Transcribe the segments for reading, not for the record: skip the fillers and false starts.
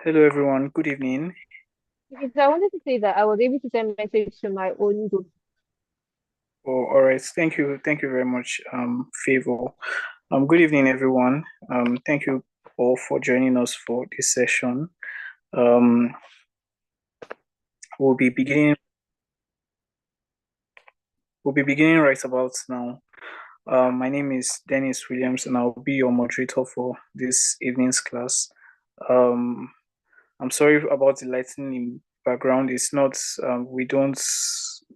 Hello everyone, good evening. Okay, so I wanted to say that I was able to send message to my own group. Oh, all right, thank you very much, Favor. Good evening everyone. Thank you all for joining us for this session. Um, we'll be beginning we'll be beginning right about now. My name is Dennis Williams, and I'll be your moderator for this evening's class. Um, I'm sorry about the lighting in background. It's not we don't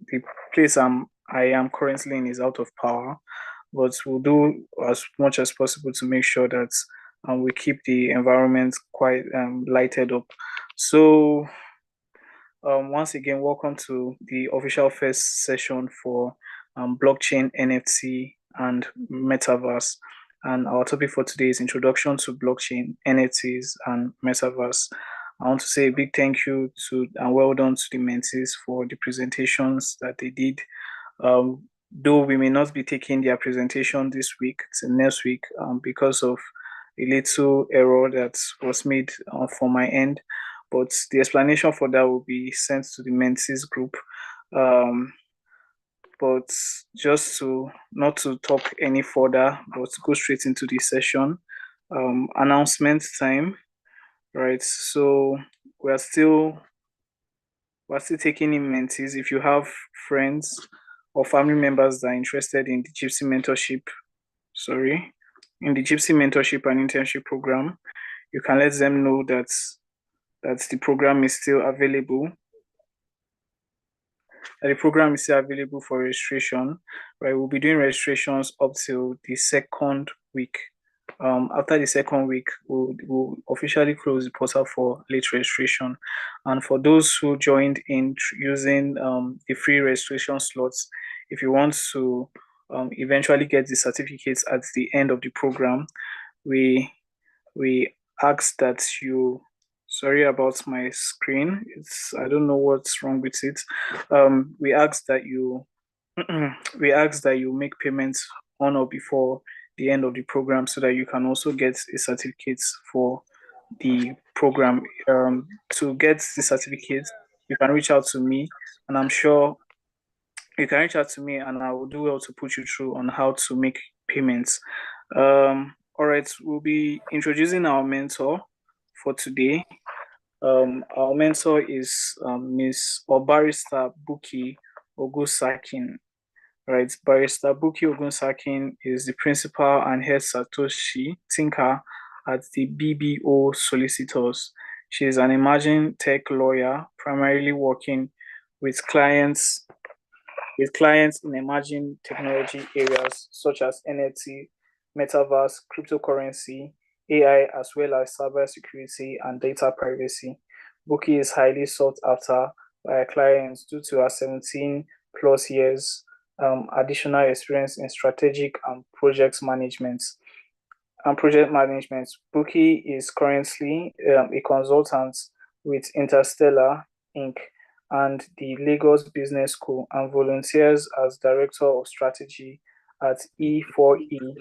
the place I am currently in is out of power, but we'll do as much as possible to make sure that we keep the environment quite lighted up. So once again, welcome to the official first session for blockchain, NFT, and Metaverse. And our topic for today is Introduction to Blockchain, NFTs, and Metaverse. I want to say a big thank you to and well done to the mentees for the presentations that they did. Though we may not be taking their presentation this week, it's next week, because of a little error that was made from my end, but the explanation for that will be sent to the mentees group. Um, but just to not to talk any further, but to go straight into the session. Announcement time, right? So we're still we're still taking in mentees. If you have friends or family members that are interested in the Gypsy mentorship, sorry, in the Gypsy mentorship and internship program, you can let them know that the program is still available. That the program is still available for registration. Right, we'll be doing registrations up till the second week. After the second week, we'll officially close the portal for late registration. And for those who joined in using the free registration slots, if you want to eventually get the certificates at the end of the program, we we ask that you, sorry about my screen, it's, I don't know what's wrong with it. We ask that you we ask that you make payments on or before the end of the program so that you can also get a certificate for the program. To get the certificate, you can reach out to me, and I'm sure you can reach out to me, and I will do well to put you through on how to make payments. All right, we'll be introducing our mentor for today. Our mentor is Miss or Barrister Buki Ogusakin. Right, Barrister Buki Ogunsakin is the principal and head Satoshi thinker at the BBO Solicitors. She is an emerging tech lawyer, primarily working with clients in emerging technology areas such as NFT, Metaverse, cryptocurrency, AI, as well as cybersecurity and data privacy. Buki is highly sought after by clients due to her 17 plus years additional experience in strategic and project management. Buki is currently a consultant with Interstellar Inc. and the Lagos Business School and volunteers as Director of Strategy at E4E.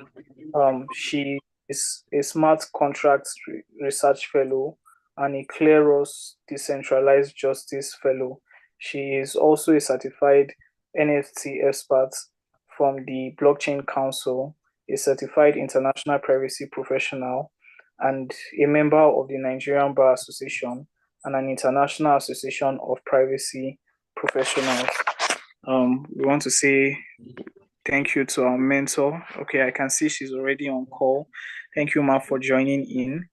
She is a smart contracts research fellow and a Kleros Decentralized Justice Fellow. She is also a certified NFT expert from the Blockchain Council, a certified international privacy professional, and a member of the Nigerian Bar Association and an international association of privacy professionals. We want to say thank you to our mentor. Okay, I can see she's already on call. Thank you, Ma, for joining in.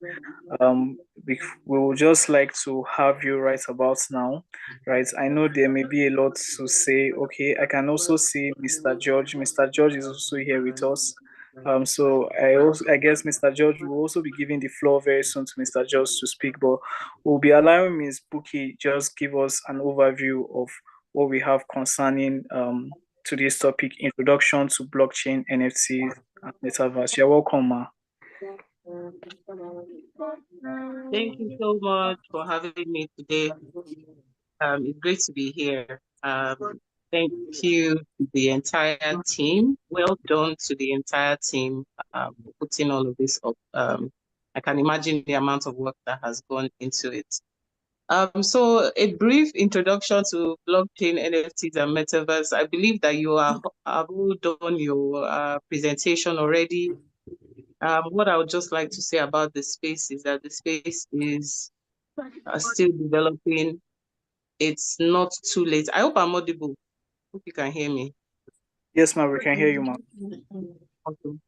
We would just like to have you right about now, right? I know there may be a lot to say. Okay, I can also see Mr. George. Mr. George is also here with us. So I guess Mr. George will also be giving the floor very soon to Mr. George to speak, but we'll be allowing Ms. Buki just give us an overview of what we have concerning today's topic, Introduction to Blockchain, NFTs, and Metaverse. You're welcome, Ma. Thank you so much for having me today. It's great to be here. Thank you to the entire team. Well done to the entire team for putting all of this up. I can imagine the amount of work that has gone into it. So a brief introduction to blockchain, NFTs, and Metaverse. I believe that you have all done your presentation already. What I would just like to say about the space is that the space is still developing. It's not too late. I hope I'm audible. Hope you can hear me. Yes, ma'am, we can hear you, ma'am. Okay.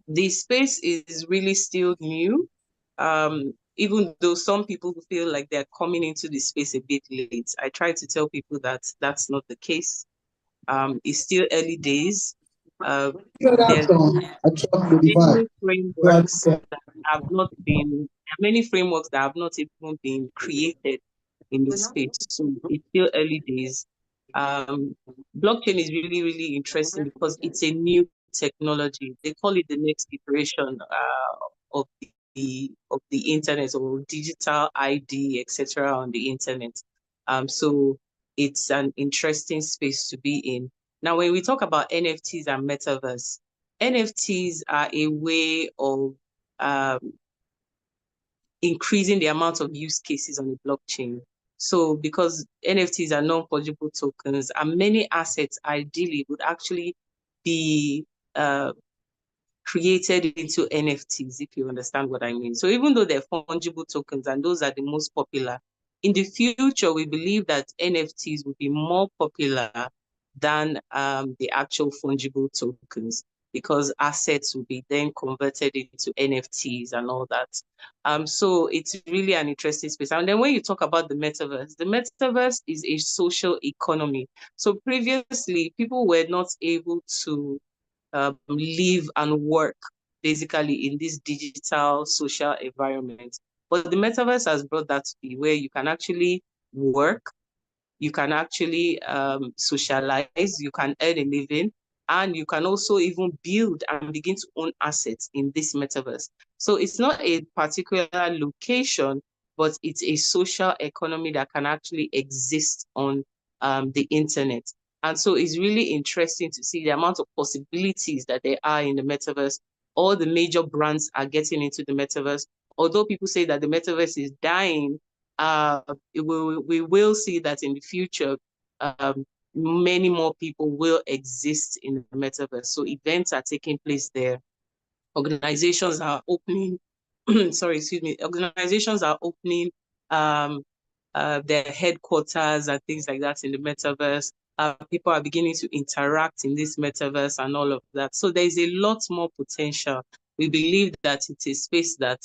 The space is really still new. Even though some people feel like they're coming into the space a bit late, I try to tell people that that's not the case. It's still early days. There's many frameworks that have not been, there are many frameworks that have not even been created in this space. So it's still early days. Blockchain is really, really interesting because it's a new technology. They call it the next iteration of the internet, or digital ID, etc. on the internet. So it's an interesting space to be in. Now, when we talk about NFTs and Metaverse, NFTs are a way of increasing the amount of use cases on the blockchain. So because NFTs are non-fungible tokens, and many assets ideally would actually be created into NFTs, if you understand what I mean. So even though they're fungible tokens and those are the most popular, in the future, we believe that NFTs will be more popular than the actual fungible tokens, because assets will be then converted into NFTs and all that. So it's really an interesting space. And then when you talk about the metaverse is a social economy. So previously, people were not able to live and work basically in this digital social environment. But the metaverse has brought that to be where you can actually work, you can actually socialize, you can earn a living, and you can also even build and begin to own assets in this metaverse. So it's not a particular location, but it's a social economy that can actually exist on the internet. And so it's really interesting to see the amount of possibilities that there are in the metaverse. All the major brands are getting into the metaverse. Although people say that the metaverse is dying, we will see that in the future, many more people will exist in the metaverse. So events are taking place there. Organizations are opening, sorry, excuse me, organizations are opening their headquarters and things like that in the metaverse. People are beginning to interact in this metaverse and all of that. So there's a lot more potential. We believe that it's a space that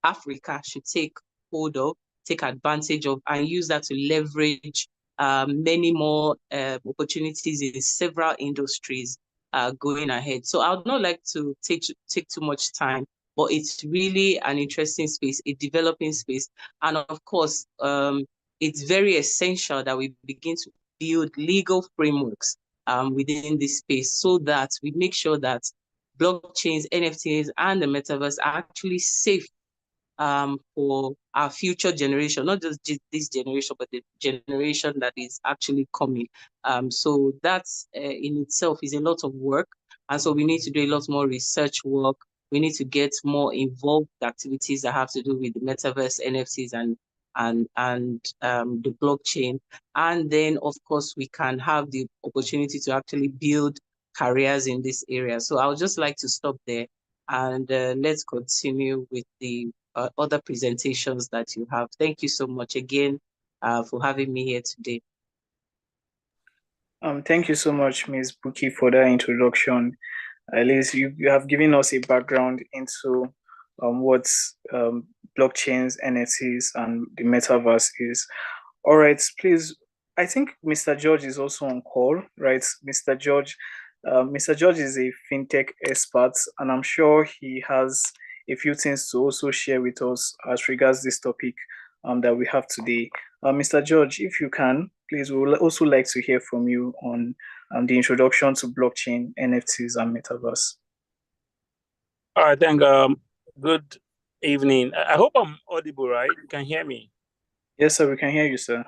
Africa should take hold of, take advantage of, and use that to leverage many more opportunities in several industries going ahead. So I would not like to take too much time, but it's really an interesting space, a developing space. And of course, it's very essential that we begin to build legal frameworks within this space so that we make sure that blockchains, NFTs, and the metaverse are actually safe for our future generation, not just this generation, but the generation that is actually coming. So that in itself is a lot of work. And so we need to do a lot more research work. We need to get more involved activities that have to do with the metaverse, NFTs, and the blockchain. And then, of course, we can have the opportunity to actually build careers in this area. So I would just like to stop there, and let's continue with the other presentations that you have. Thank you so much again for having me here today. Thank you so much, Ms. Buki, for that introduction. At least you have given us a background into what blockchains, NFTs, and the metaverse is. All right, please. I think Mr. George is also on call, right? Mr. George is a fintech expert, and I'm sure he has a few things to also share with us as regards this topic that we have today. Mr. George, if you can, please, we would also like to hear from you on the introduction to blockchain, NFTs, and metaverse. All right, thank good evening. I hope I'm audible, right? You can hear me. Yes, sir, we can hear you, sir.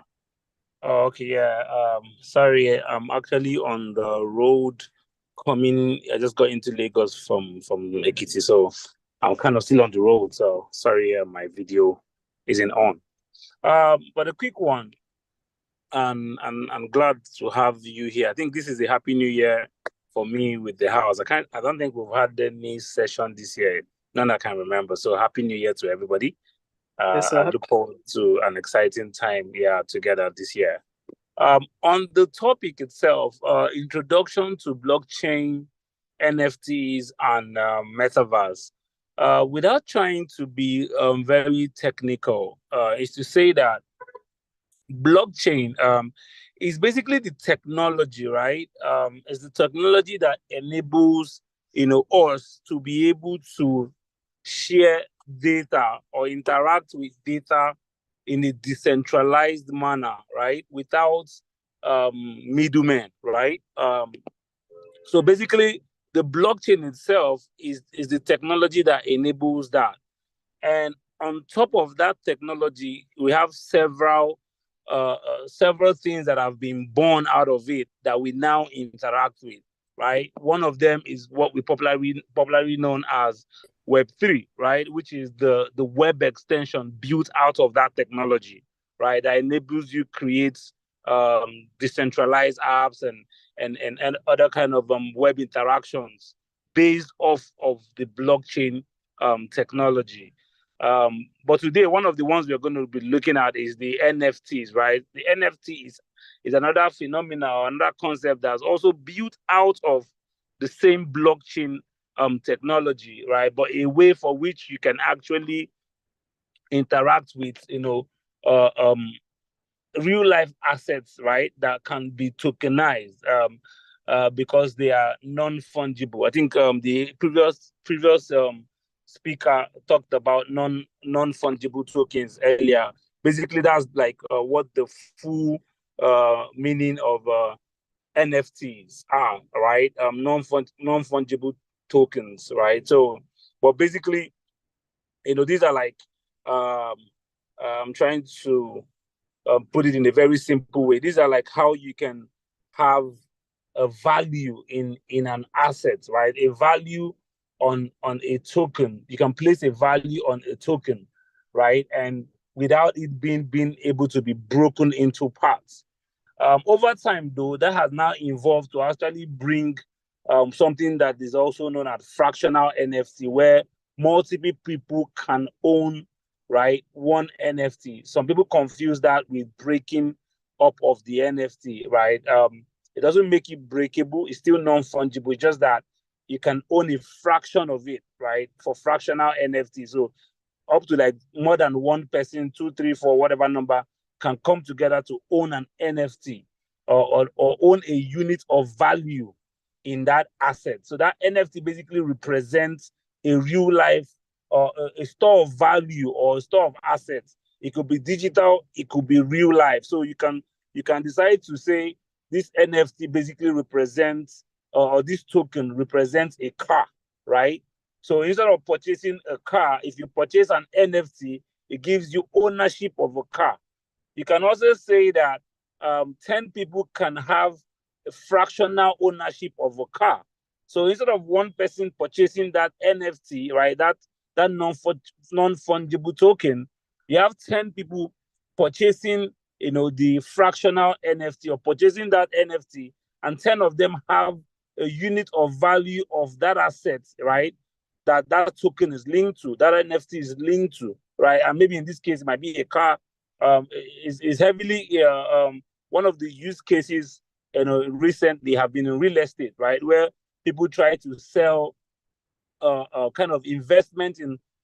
Oh, okay, yeah. Sorry, I'm actually on the road coming. I just got into Lagos from Ekiti, so I'm kind of still on the road, so sorry, my video isn't on. But a quick one, and I'm glad to have you here. I think this is a happy new year for me with the house. I don't think we've had any session this year, none I can remember. So happy new year to everybody. Yes, I sir. look forward to an exciting time here together this year. On the topic itself, introduction to blockchain, NFTs, and Metaverse. Without trying to be very technical, is to say that blockchain is basically the technology, right? It's the technology that enables us to be able to share data or interact with data in a decentralized manner, right? Without middlemen, right? So basically, the blockchain itself is the technology that enables that. And on top of that technology, we have several things that have been born out of it that we now interact with, right? One of them is what we popularly known as Web3, right? Which is the web extension built out of that technology, right? That enables you create decentralized apps and other kind of web interactions based off of the blockchain technology. But today, one of the ones we're going to be looking at is the NFTs, right? The NFT is another phenomenon, or another concept that's also built out of the same blockchain technology, right? But a way for which you can actually interact with, uh, um, real life assets, right? That can be tokenized because they are non-fungible. I think the previous speaker talked about non-fungible tokens earlier. Basically, that's like what the full meaning of NFTs are, right? Non-fungible tokens, right? So, but basically, these are like um, I'm trying to put it in a very simple way. These are like how you can have a value in an asset, right? A value on a token. You can place a value on a token, right? And without it being able to be broken into parts. Over time, though, that has now evolved to actually bring something that is also known as fractional NFT, where multiple people can own, right, one NFT. Some people confuse that with breaking up of the NFT, right? It doesn't make it breakable. It's still non-fungible. It's just that you can own a fraction of it, right, for fractional NFT. So up to like more than one person, two, three, four, whatever number can come together to own an NFT or own a unit of value in that asset. So that NFT basically represents a real life or a store of value or a store of assets. It could be digital, it could be real life. So you can decide to say this NFT basically represents or this token represents a car, right? So instead of purchasing a car, if you purchase an NFT, it gives you ownership of a car. You can also say that 10 people can have a fractional ownership of a car. So instead of one person purchasing that NFT, right, that non-fungible token, you have 10 people purchasing, the fractional NFT or purchasing that NFT, and 10 of them have a unit of value of that asset, right? That token is linked to, that NFT is linked to, right? And maybe in this case, it might be a car. Is heavily one of the use cases, recently have been in real estate, right? Where people try to sell kind of investment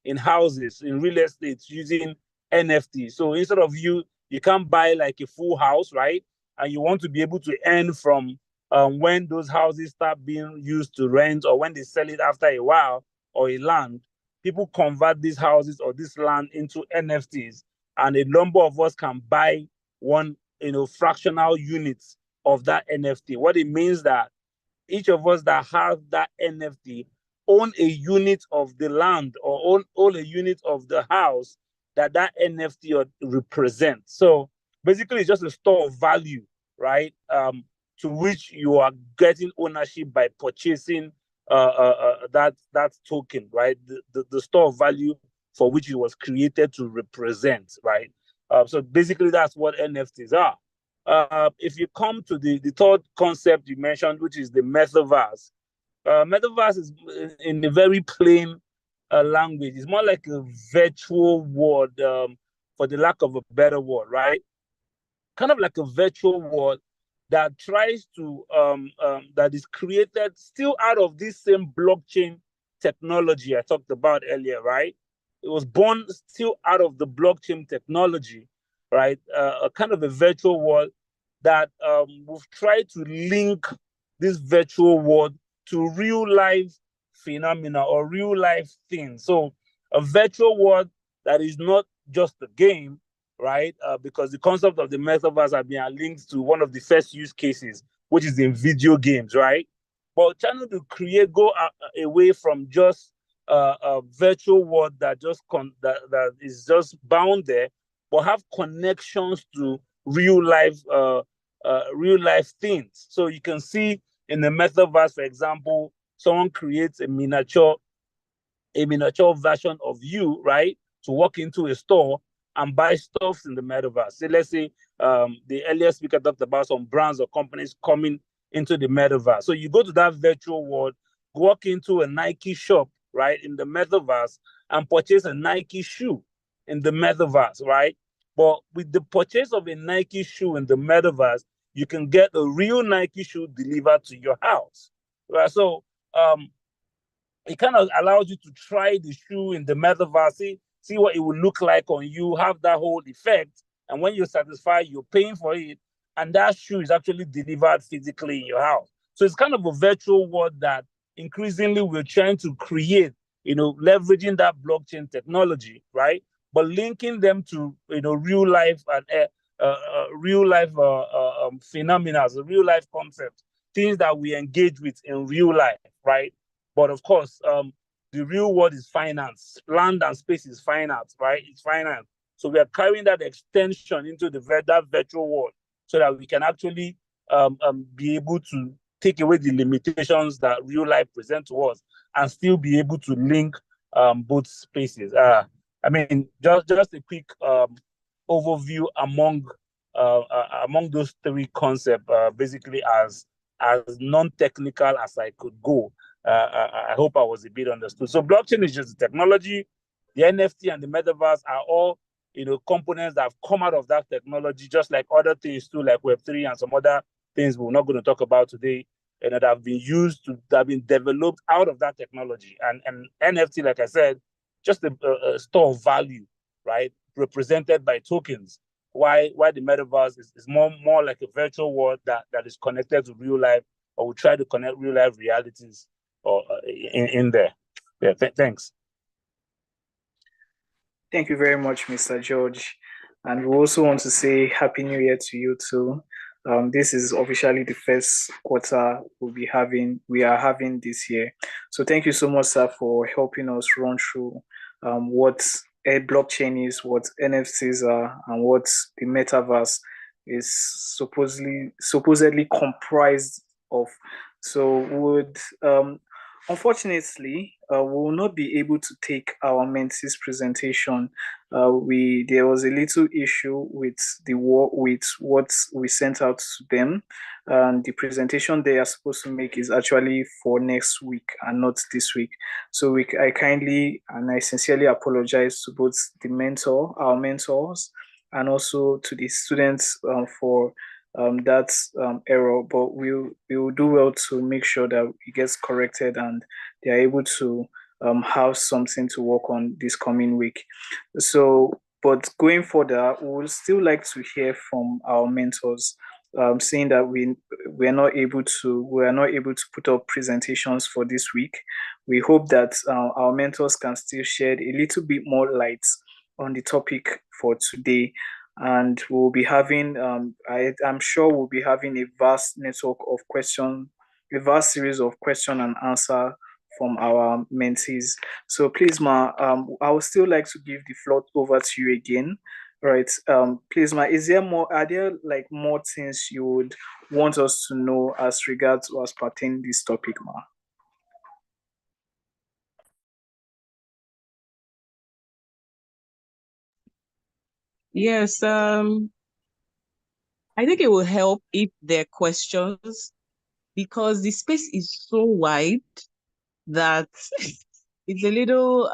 in houses, in real estate using NFT. So instead of you can't buy like a full house, right? And you want to be able to earn from when those houses start being used to rent or when they sell it after a while or a land, people convert these houses or this land into NFTs. And a number of us can buy one, fractional units of that NFT. What it means that each of us that have that NFT own a unit of the land or own a unit of the house that NFT represents. So basically, it's just a store of value, right? To which you are getting ownership by purchasing that token, right? The store of value for which it was created to represent, right? So basically, that's what NFTs are. If you come to the third concept you mentioned, which is the metaverse, metaverse is in a very plain language. It's more like a virtual world, for the lack of a better word, right? Kind of like a virtual world that tries to that is created still out of this same blockchain technology I talked about earlier, right? It was born still out of the blockchain technology, right? A kind of a virtual world that we've tried to link this virtual world to real life phenomena or real life things. So a virtual world that is not just a game, right? Because the concept of the metaverse has been linked to one of the first use cases, which is in video games, right? But trying to go away from just a virtual world that that is just bound there, but have connections to real life things. So you can see in the metaverse, for example, someone creates a miniature version of you, right? To walk into a store and buy stuff in the metaverse. So let's say the earlier speaker talked about some brands or companies coming into the metaverse. So you go to that virtual world, walk into a Nike shop, right, in the metaverse and purchase a Nike shoe in the metaverse, right? But with the purchase of a Nike shoe in the metaverse, you can get a real Nike shoe delivered to your house, right? So it kind of allows you to try the shoe in the metaverse, see what it will look like on you, have that whole effect. And when you're satisfied, you're paying for it. And that shoe is actually delivered physically in your house. So it's kind of a virtual world that increasingly we're trying to create, leveraging that blockchain technology, right? But linking them to, real life and real life phenomena, real life concepts, things that we engage with in real life, right? But of course, the real world is finance. Land and space is finance, right? It's finance. So we are carrying that extension into that virtual world so that we can actually be able to take away the limitations that real life presents to us and still be able to link both spaces. I mean, just a quick overview among those three concepts, basically as non-technical as I could go. I hope I was a bit understood. So blockchain is just the technology. The NFT and the metaverse are all, components that have come out of that technology, just like other things too, like Web3 and some other things we're not going to talk about today, and that have been developed out of that technology. And NFT, like I said, just a store of value, right? Represented by tokens. Why the metaverse is more like a virtual world that is connected to real life, or we try to connect real life realities or in there. Yeah, thanks. Thank you very much, Mr. George. And we also want to say Happy New Year to you too. This is officially the first quarter we are having this year. So thank you so much, sir, for helping us run through what a blockchain is, what NFTs are, and what the metaverse is supposedly comprised of. So unfortunately, we will not be able to take our mentees presentation. There was a little issue with with what we sent out to them, and the presentation they are supposed to make is actually for next week and not this week. So I kindly and I sincerely apologize to both our mentors, and also to the students for that error, but we'll do well to make sure that it gets corrected and they are able to have something to work on this coming week. So, but going further, we would still like to hear from our mentors, saying that we are not able to put up presentations for this week. We hope that our mentors can still shed a little bit more light on the topic for today, and we'll be having I'm sure we'll be having a vast series of question and answer from our mentees. So please, ma, I would still like to give the floor over to you again. Right. Please, ma, are there like more things you would want us to know as regards to as pertaining this topic, ma? Yes, I think it will help if there are questions, because the space is so wide that it's a little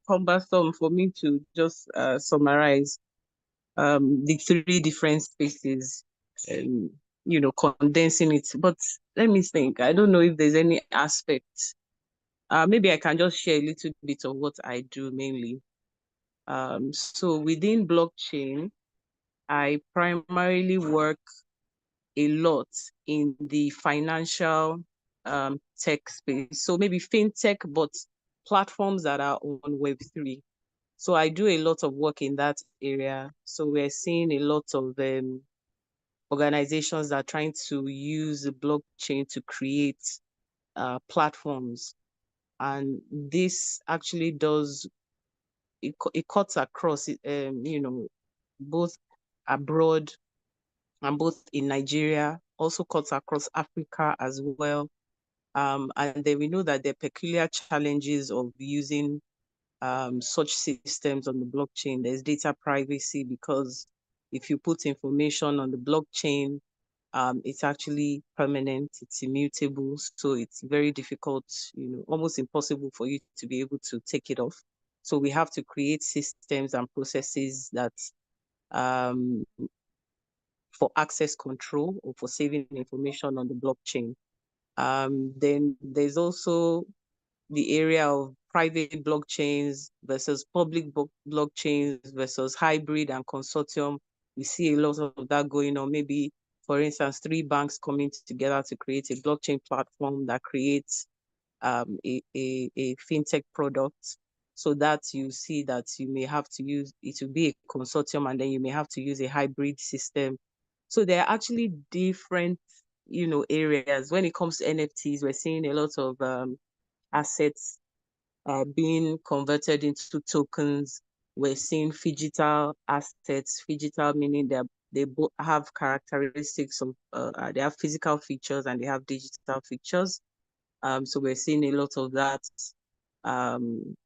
cumbersome for me to just summarize the three different spaces and condensing it. But let me think. I don't know if there's any aspect. Maybe I can just share a little bit of what I do mainly. So within blockchain, I primarily work a lot in the financial tech space. So maybe fintech, but platforms that are on Web3. So I do a lot of work in that area. So we're seeing a lot of organizations that are trying to use the blockchain to create platforms. And this actually does, it cuts across, both abroad and both in Nigeria, also cuts across Africa as well. And then we know that there are peculiar challenges of using such systems on the blockchain. There's data privacy, because if you put information on the blockchain, it's actually permanent, it's immutable. So it's very difficult, almost impossible for you to be able to take it off. So we have to create systems and processes that for access control or for saving information on the blockchain. Then there's also the area of private blockchains versus public blockchains versus hybrid and consortium. We see a lot of that going on. Maybe, for instance, three banks coming together to create a blockchain platform that creates a fintech product. So that you see that you may have to use, it will be a consortium, and then you may have to use a hybrid system. So there are actually different, areas. When it comes to NFTs, we're seeing a lot of assets being converted into tokens. We're seeing phygital assets, phygital meaning they both have characteristics of, they have physical features and they have digital features. So we're seeing a lot of that.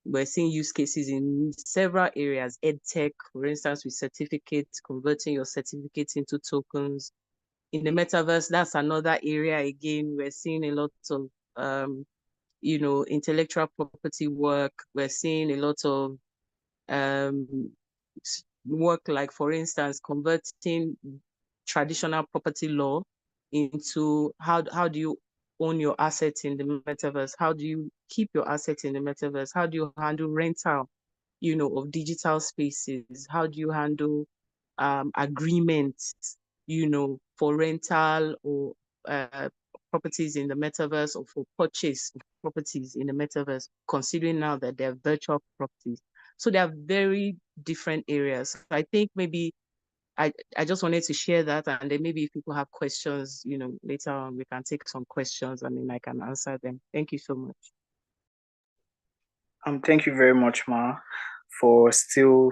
We're seeing use cases in several areas, EdTech, for instance, with certificates, converting your certificates into tokens. In the metaverse, that's another area. Again, we're seeing a lot of intellectual property work. We're seeing a lot of work, like, for instance, converting traditional property law into how do you own your assets in the metaverse? How do you keep your assets in the metaverse? How do you handle rental, of digital spaces? How do you handle agreements, for rental or properties in the metaverse, or for purchase of properties in the metaverse, considering now that they're virtual properties? So they are very different areas. So I think maybe I just wanted to share that, and then maybe if people have questions, later on we can take some questions and then I can answer them. Thank you so much. Thank you very much, Ma, for still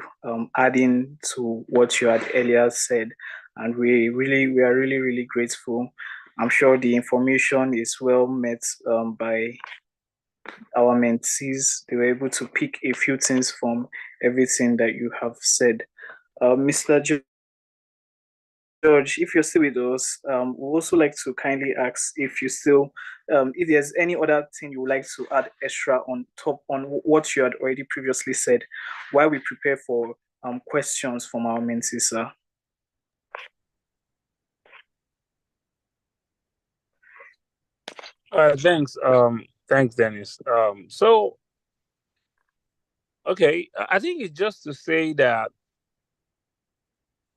adding to what you had earlier said, and we are really grateful. I'm sure the information is well met by our mentees. They were able to pick a few things from everything that you have said. Mr. George, if you're still with us, we also like to kindly ask if you still, if there's any other thing you would like to add extra on top on what you had already previously said, while we prepare for questions from our mentees, sir. Thanks. Thanks, Dennis. So, okay, I think it's just to say that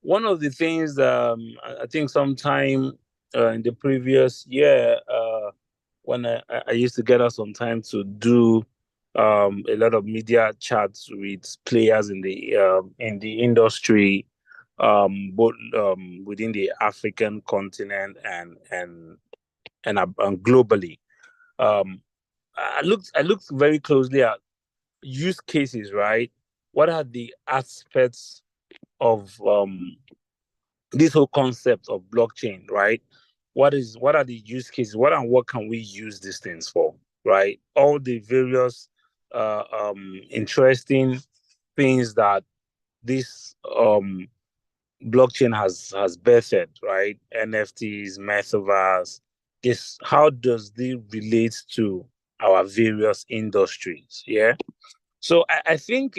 one of the things I think sometime in the previous year, when I used to get us some time to do a lot of media chats with players in the industry, both within the African continent and globally. I looked very closely at use cases, right? What are the aspects of this whole concept of blockchain, right? What are the use cases? What can we use these things for, right? All the various interesting things that this blockchain has birthed, right? NFTs, Metaverse. This, how does this relate to our various industries? Yeah. So I think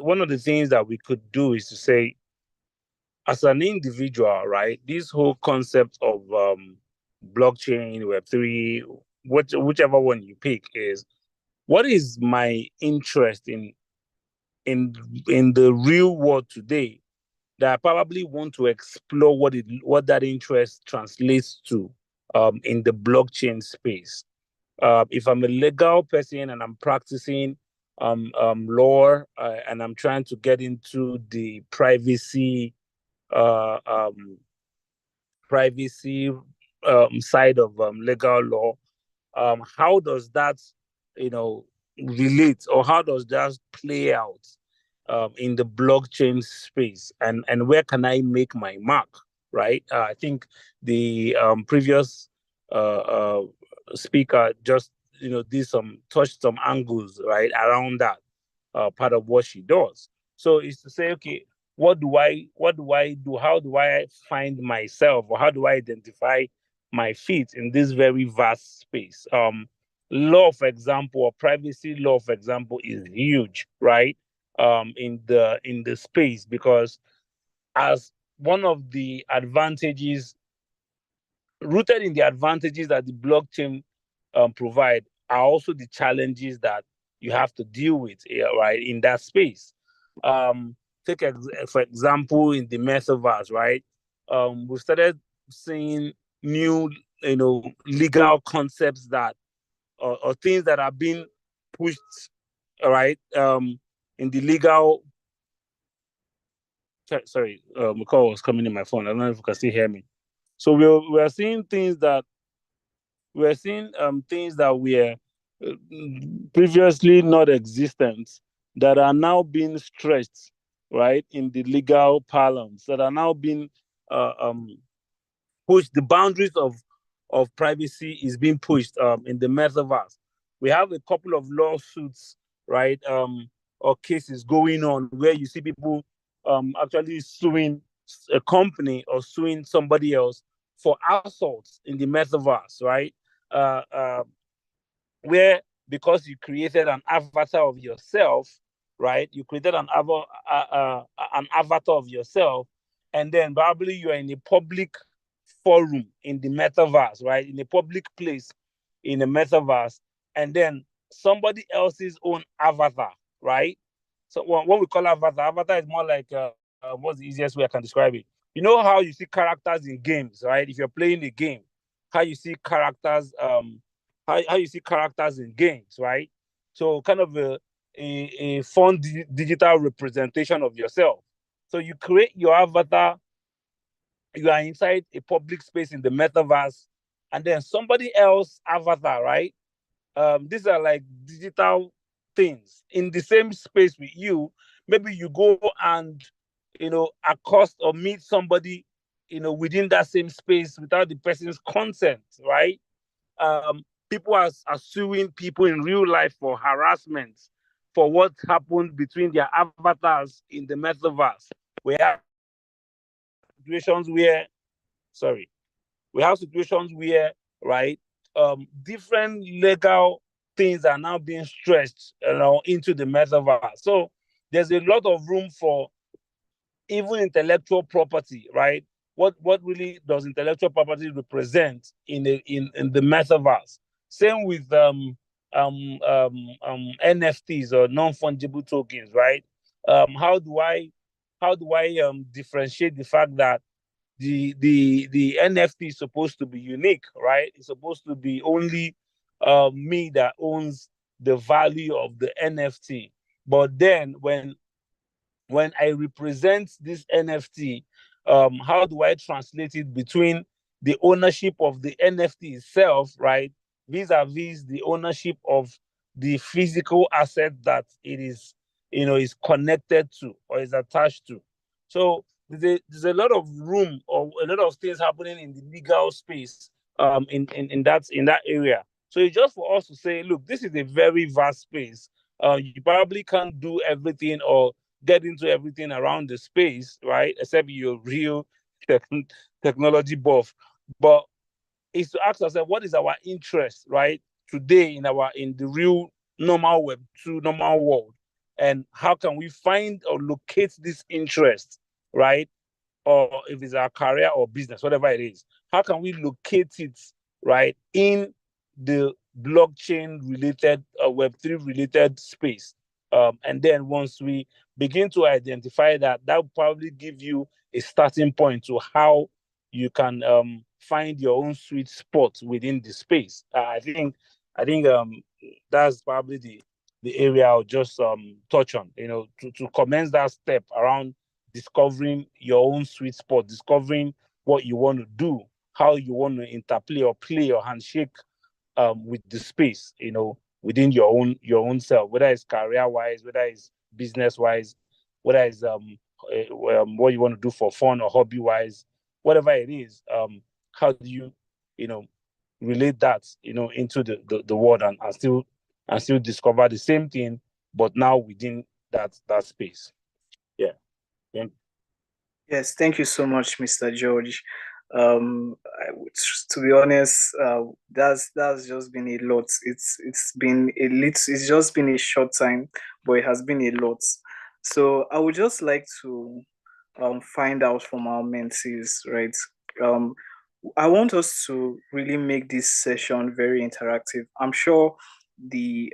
one of the things that we could do is to say, as an individual, right, this whole concept of blockchain, Web3, whichever one you pick, is what is my interest in in the real world today, that I probably want to explore what that interest translates to in the blockchain space. If I'm a legal person and I'm practicing law, and I'm trying to get into the uh, um, privacy side of legal law, how does that, you know, relate, or how does that play out in the blockchain space, and where can I make my mark, right? I think the previous uh, speaker just, did some touched some angles right around that part of what she does. So it's to say, okay, what do I do? How do I find myself, or how do I identify my feet in this very vast space? Law, for example, or privacy law, for example, is huge, right? In the space, because as one of the advantages, rooted in the advantages that the blockchain provide, are also the challenges that you have to deal with, right, in that space. Um, for example, in the metaverse, right? We started seeing new, legal concepts that, or things that are being pushed, right, in the legal. Sorry, the call was coming in my phone. I don't know if you can still hear me. So we're seeing things that were uh, previously not existent, that are now being stretched, right, in the legal parlance, that are now being pushed. The boundaries of privacy is being pushed in the metaverse. We have a couple of lawsuits, right, or cases going on, where you see people actually suing a company or suing somebody else for assaults in the metaverse, right? Uh, uh, where, because you created an avatar of yourself, right? You created an avatar of yourself, and then probably you are in a public forum in the metaverse, right? In a public place in the metaverse, and then somebody else's own avatar, right? So what we call avatar is more like, what's the easiest way I can describe it? You know how you see characters in games, right? If you're playing a game, how you see characters, how you see characters in games, right? So kind of a fun digital representation of yourself. So you create your avatar, you are inside a public space in the metaverse, and then somebody else avatar, right? These are like digital things in the same space with you. Maybe you go and, accost or meet somebody, within that same space without the person's consent, right? People are suing people in real life for harassment, for what happened between their avatars in the metaverse. We have situations where, sorry, we have situations where, right, different legal things are now being stretched, into the metaverse. So there's a lot of room for even intellectual property, right? What really does intellectual property represent in the metaverse? Same with NFTs, or non-fungible tokens, right? How do I differentiate the fact that the NFT is supposed to be unique, right? It's supposed to be only me that owns the value of the NFT. But then when I represent this NFT, how do I translate it between the ownership of the NFT itself, right, vis-a-vis the ownership of the physical asset that it is, is connected to or is attached to. So there's a lot of room, or a lot of things happening in the legal space, in that area. So it's just for us to say, look, this is a very vast space. You probably can't do everything, or get into everything around the space, right? Except you're real tech technology buff. But is to ask ourselves, what is our interest, right? Today in the real normal Web2 normal world, and how can we find or locate this interest, right? Or if it's our career or business, whatever it is, how can we locate it, right, in the blockchain related, Web3 related space? And then once we begin to identify that, that will probably give you a starting point to how you can find your own sweet spot within the space. I think that's probably the area I'll just touch on, to commence that step around discovering your own sweet spot, discovering what you want to do, how you want to interplay or play or handshake with the space, within your own self, whether it's career wise, whether it's business wise, whether it's what you want to do for fun or hobby wise, whatever it is. How do you, you know, relate that, into the world, and still discover the same thing, but now within that space. Yeah. Yeah. Yes, thank you so much, Mr. George. To be honest, that's just been a lot. It's been a little. It's just been a short time, but it has been a lot. So I would just like to find out from our mentees, right? Um, I want us to really make this session very interactive. I'm sure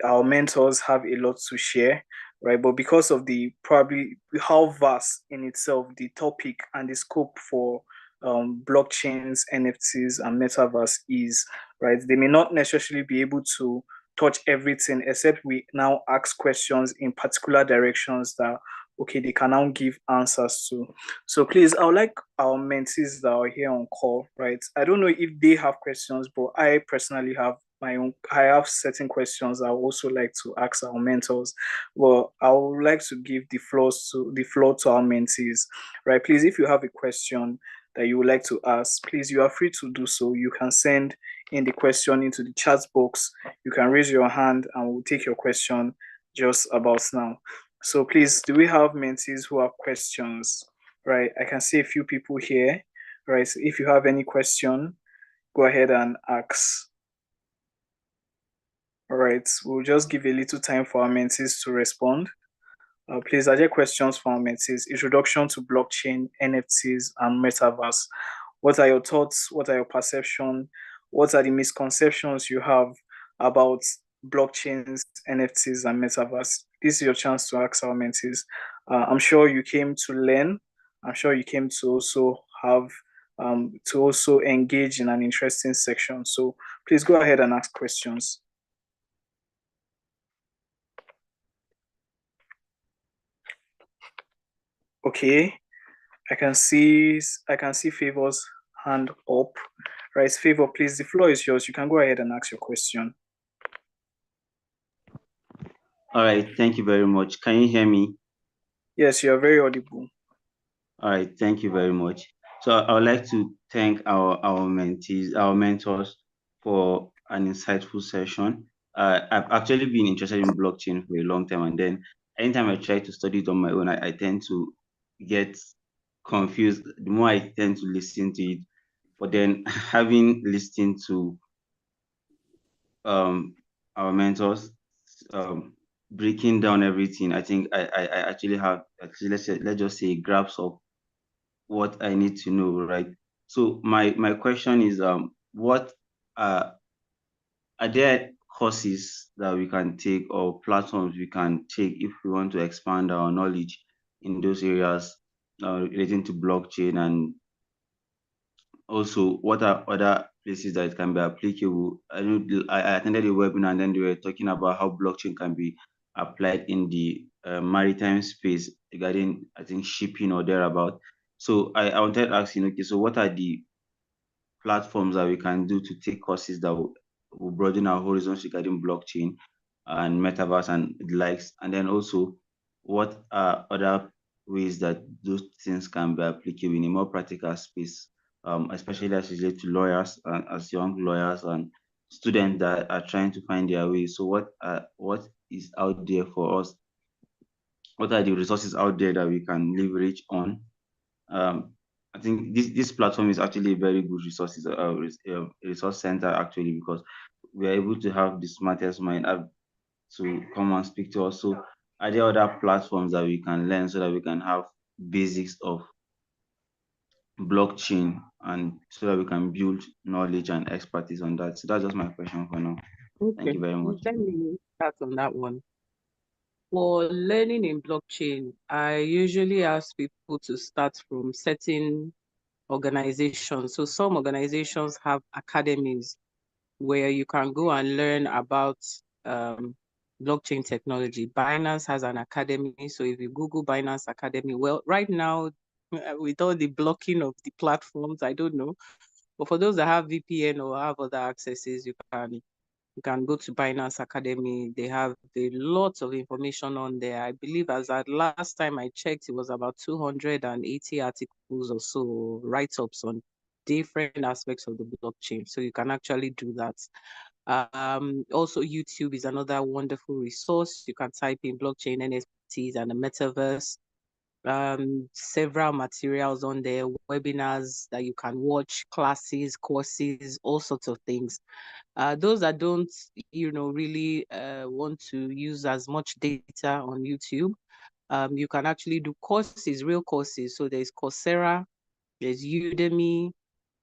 our mentors have a lot to share, right? But because of the probably how vast in itself the topic and the scope for blockchains, NFTs, and metaverse is, right? They may not necessarily be able to touch everything, except we now ask questions in particular directions that okay they can now give answers to. So please, I would like our mentees that are here on call, right? I don't know if they have questions, but I personally have my own. I have certain questions I would also like to ask our mentors. Well, I would like to give the floor to our mentees, right? Please, if you have a question that you would like to ask, please, you are free to do so. You can send in the question into the chat box. You can raise your hand and we'll take your question just about now. So please, do we have mentees who have questions? Right, I can see a few people here. Right, so if you have any question, go ahead and ask. All right, we'll just give a little time for our mentees to respond. Please, are there questions from our mentees? Introduction to blockchain, NFTs, and metaverse. What are your thoughts? What are your perceptions? What are the misconceptions you have about blockchains, NFTs, and metaverse? This is your chance to ask our mentees. I'm sure you came to learn. I'm sure you came to also have to also engage in an interesting section. So please go ahead and ask questions. Okay, I can see Favor's hand up. Right, Favor, please, the floor is yours. You can go ahead and ask your question. All right, thank you very much. Can you hear me? Yes, you are very audible. All right, thank you very much. So I would like to thank our mentees, our mentors, for an insightful session. I've actually been interested in blockchain for a long time, and then anytime I try to study it on my own, I tend to get confused. The more I tend to listen to it, but then having listened to our mentors, breaking down everything, I think I actually have actually let's just say a grasp of what I need to know, right? So my question is, what are there courses that we can take or platforms we can take if we want to expand our knowledge in those areas relating to blockchain, and also what are other places that it can be applicable? I know I attended a webinar and then they were talking about how blockchain can be applied in the maritime space regarding, I think, shipping or thereabout. So I wanted to ask you, okay, so what are the platforms that we can do to take courses that will broaden our horizons regarding blockchain and metaverse and the likes? And then also, what are other ways that those things can be applicable in a more practical space, especially as related to lawyers and as young lawyers and students that are trying to find their way? So what is out there for us what are the resources out there that we can leverage on. I think this platform is actually a very good resource center actually, because we are able to have the smartest mind to come and speak to us. So are there other platforms that we can learn so that we can have basics of blockchain, and so that we can build knowledge and expertise on that? So that's just my question for now. Thank Okay, you very much. let me start on that one. For learning in blockchain, I usually ask people to start from certain organizations. So some organizations have academies where you can go and learn about blockchain technology. Binance has an academy. So if you Google Binance Academy, well, right now, with all the blocking of the platforms, I don't know. But for those that have VPN or have other accesses, you can go to Binance Academy. They have a lot of information on there. I believe as at last time I checked, it was about 280 articles or so, write-ups on different aspects of the blockchain. So you can actually do that. Also, YouTube is another wonderful resource. You can type in blockchain NFTs and the metaverse. Several materials on there, webinars that you can watch, classes, courses, all sorts of things. Those that don't, really want to use as much data on YouTube, you can actually do courses, real courses. So there's Coursera, there's Udemy,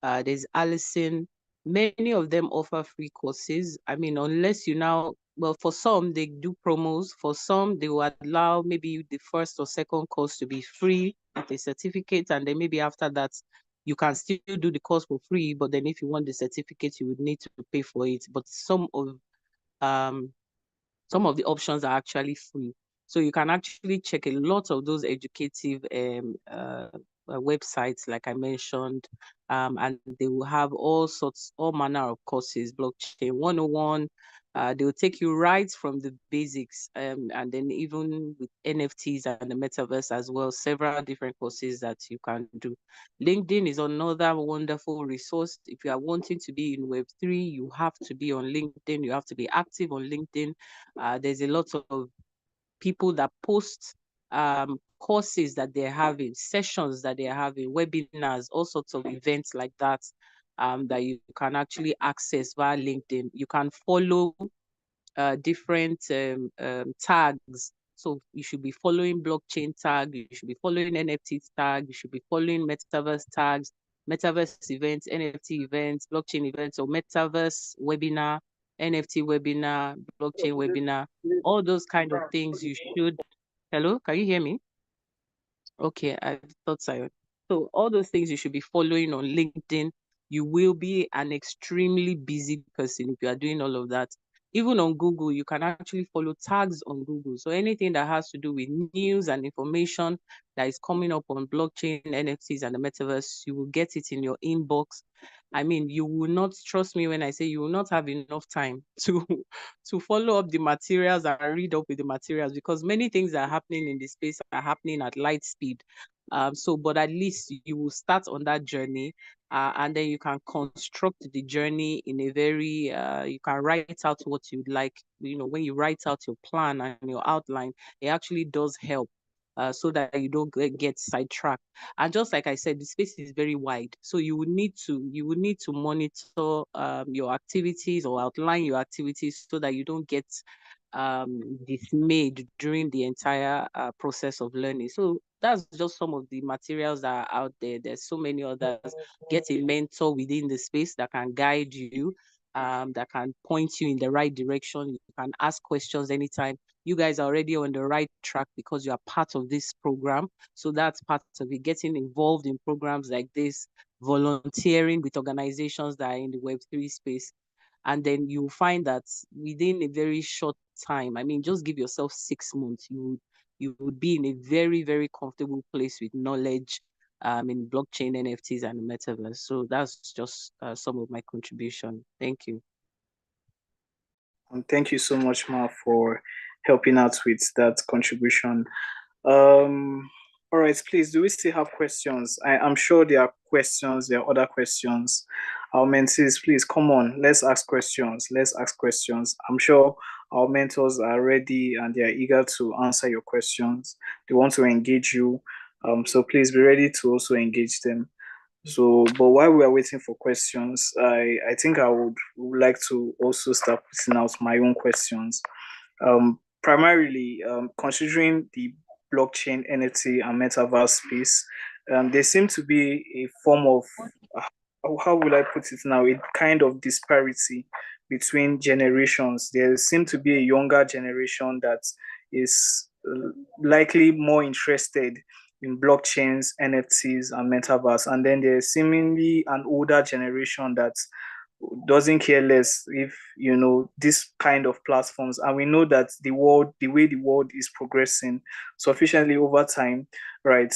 there's Allison. Many of them offer free courses. I mean, unless you now, well, for some, they do promos. For some, they will allow maybe the first or second course to be free with a certificate. And then maybe after that, you can still do the course for free. But then if you want the certificate, you would need to pay for it. But um, some of the options are actually free. So you can actually check a lot of those educative websites, like I mentioned, and they will have all manner of courses, blockchain 101. They will take you right from the basics, and then even with NFTs and the metaverse as well, several different courses that you can do. LinkedIn is another wonderful resource. If you are wanting to be in Web3, you have to be on LinkedIn. You have to be active on LinkedIn. There's a lot of people that post courses that they're having, sessions that they're having, webinars, all sorts of events like that, that you can actually access via LinkedIn. You can follow different tags. So you should be following blockchain tag, you should be following NFT tag, you should be following metaverse tags, metaverse events, NFT events, blockchain events, or metaverse webinar, NFT webinar, blockchain webinar, all those kind of things you should. Hello, can you hear me? Okay, I thought so. So all those things you should be following on LinkedIn. You will be an extremely busy person if you are doing all of that. Even on Google, you can actually follow tags on Google. So anything that has to do with news and information that is coming up on blockchain, NFTs, and the metaverse, you will get it in your inbox. I mean, you will not, trust me when I say you will not have enough time to follow up the materials and read up with the materials, because many things are happening in this space are happening at light speed. But at least you will start on that journey, and then you can construct the journey in a very, you can write out what you'd like. When you write out your plan and your outline, it actually does help. So that you don't get sidetracked. And just like I said, the space is very wide, so you would need to monitor your activities or outline your activities so that you don't get dismayed during the entire process of learning. So that's just some of the materials that are out there. There's so many others. Get a mentor within the space that can guide you, that can point you in the right direction. You can ask questions anytime. You guys are already on the right track because you are part of this program. So that's part of it, getting involved in programs like this, volunteering with organizations that are in the Web3 space. And then you find that within a very short time, I mean, just give yourself 6 months, you would be in a very, very comfortable place with knowledge in blockchain, NFTs, and the metaverse. So that's just some of my contribution. Thank you. And thank you so much, Ma, for helping out with that contribution. All right, please, do we still have questions? I'm sure there are questions, there are other questions. Our mentees, please come on, let's ask questions. I'm sure our mentors are ready and they are eager to answer your questions. They want to engage you. So please be ready to also engage them. So, but while we are waiting for questions, I think I would like to also start putting out my own questions. Primarily, considering the blockchain, NFT, and metaverse space, there seem to be a form of, how will I put it now, a kind of disparity between generations. There seem to be a younger generation that is likely more interested in blockchains, NFTs, and metaverse. And then there's seemingly an older generation that doesn't care less if this kind of platforms. And we know that the way the world is progressing sufficiently over time, right?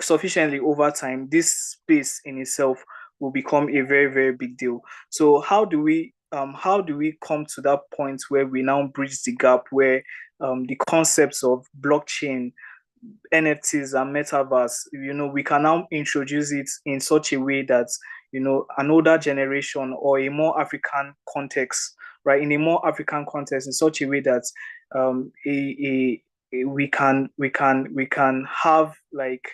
Sufficiently over time, this space in itself will become a very, very big deal. So how do we come to that point where we now bridge the gap where the concepts of blockchain, NFTs, and metaverse, we can now introduce it in such a way that an older generation or a more African context, right? In a more African context, in such a way that we can have like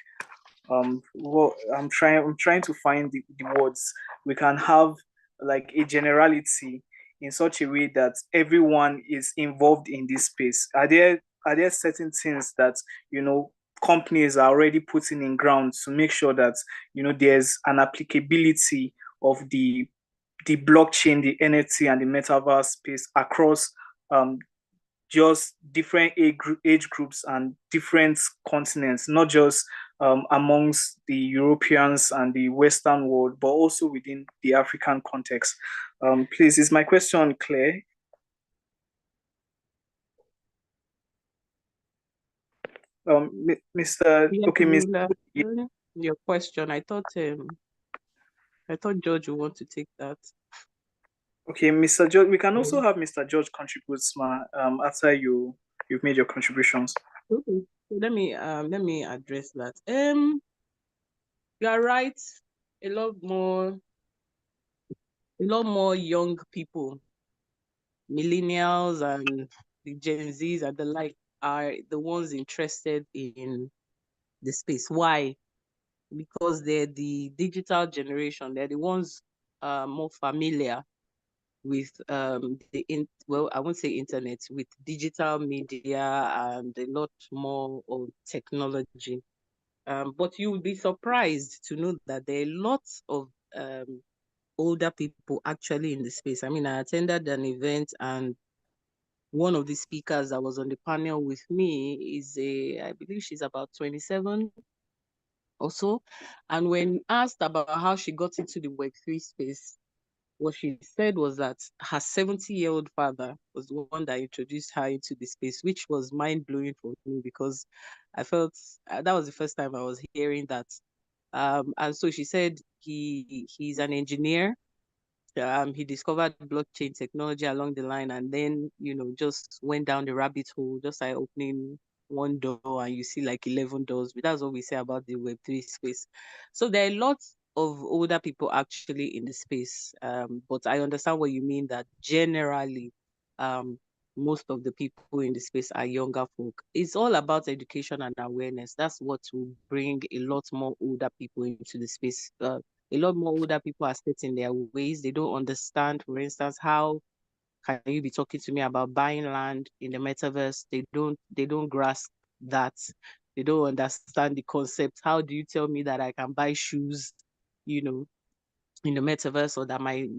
what I'm trying to find the words. We can have like a generality in such a way that everyone is involved in this space. Are there certain things that companies are already putting in ground to make sure that there's an applicability of the blockchain, the NFT, and the metaverse space across just different age groups and different continents, not just amongst the Europeans and the Western world, but also within the African context. Please, is my question clear? Mr. Yes, Okay, Mr. your question. I thought George would want to take that. Okay, Mr. George. We can also have Mr. George contribute, after you've made your contributions. Okay. So let me address that. You are right. A lot more young people, millennials and the Gen Zs and the like, are the ones interested in the space. Why? Because they're the digital generation. They're the ones more familiar with I won't say internet, with digital media and a lot more of technology. But you will be surprised to know that there are lots of older people actually in the space. I mean, I attended an event and one of the speakers that was on the panel with me I believe she's about 27 or so. And when asked about how she got into the Web3 space, what she said was that her 70-year-old father was the one that introduced her into the space, which was mind-blowing for me because I felt that was the first time I was hearing that. And so she said he's an engineer. He discovered blockchain technology along the line and then, just went down the rabbit hole, just like opening one door and you see like 11 doors. But that's what we say about the Web3 space. So there are lots of older people actually in the space. But I understand what you mean that generally, most of the people in the space are younger folk. It's all about education and awareness. That's what will bring a lot more older people into the space. A lot more older people are set in their ways. They don't understand, for instance, how can you be talking to me about buying land in the metaverse? They don't grasp that. They don't understand the concept. How do you tell me that I can buy shoes, you know, in the metaverse, or that my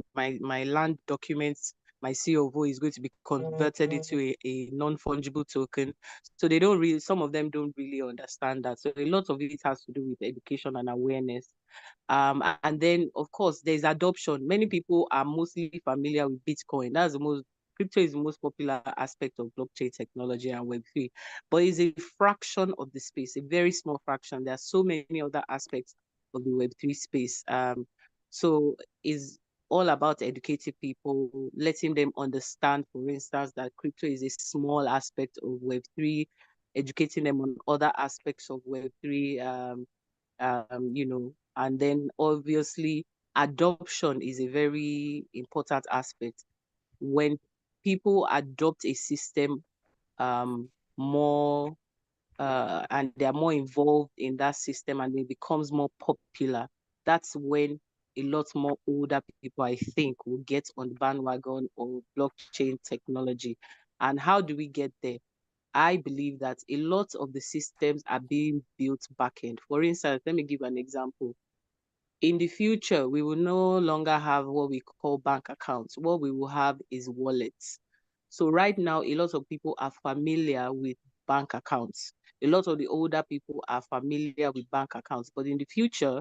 land documents, my COO is going to be converted into a non-fungible token? So some of them don't really understand that. So a lot of it has to do with education and awareness. And then, of course, there's adoption. Many people are mostly familiar with Bitcoin. Crypto is the most popular aspect of blockchain technology and Web3, but it's a fraction of the space, a very small fraction. There are so many other aspects of the Web3 space. So it's all about educating people, letting them understand, for instance, that crypto is a small aspect of Web3, educating them on other aspects of Web3, and then obviously adoption is a very important aspect. When people adopt a system more and they're more involved in that system and it becomes more popular, that's when a lot more older people, I think, will get on the bandwagon of blockchain technology. And how do we get there? I believe that a lot of the systems are being built back-end. For instance, let me give an example. In the future, we will no longer have what we call bank accounts. What we will have is wallets. So right now, a lot of people are familiar with bank accounts. A lot of the older people are familiar with bank accounts. But in the future,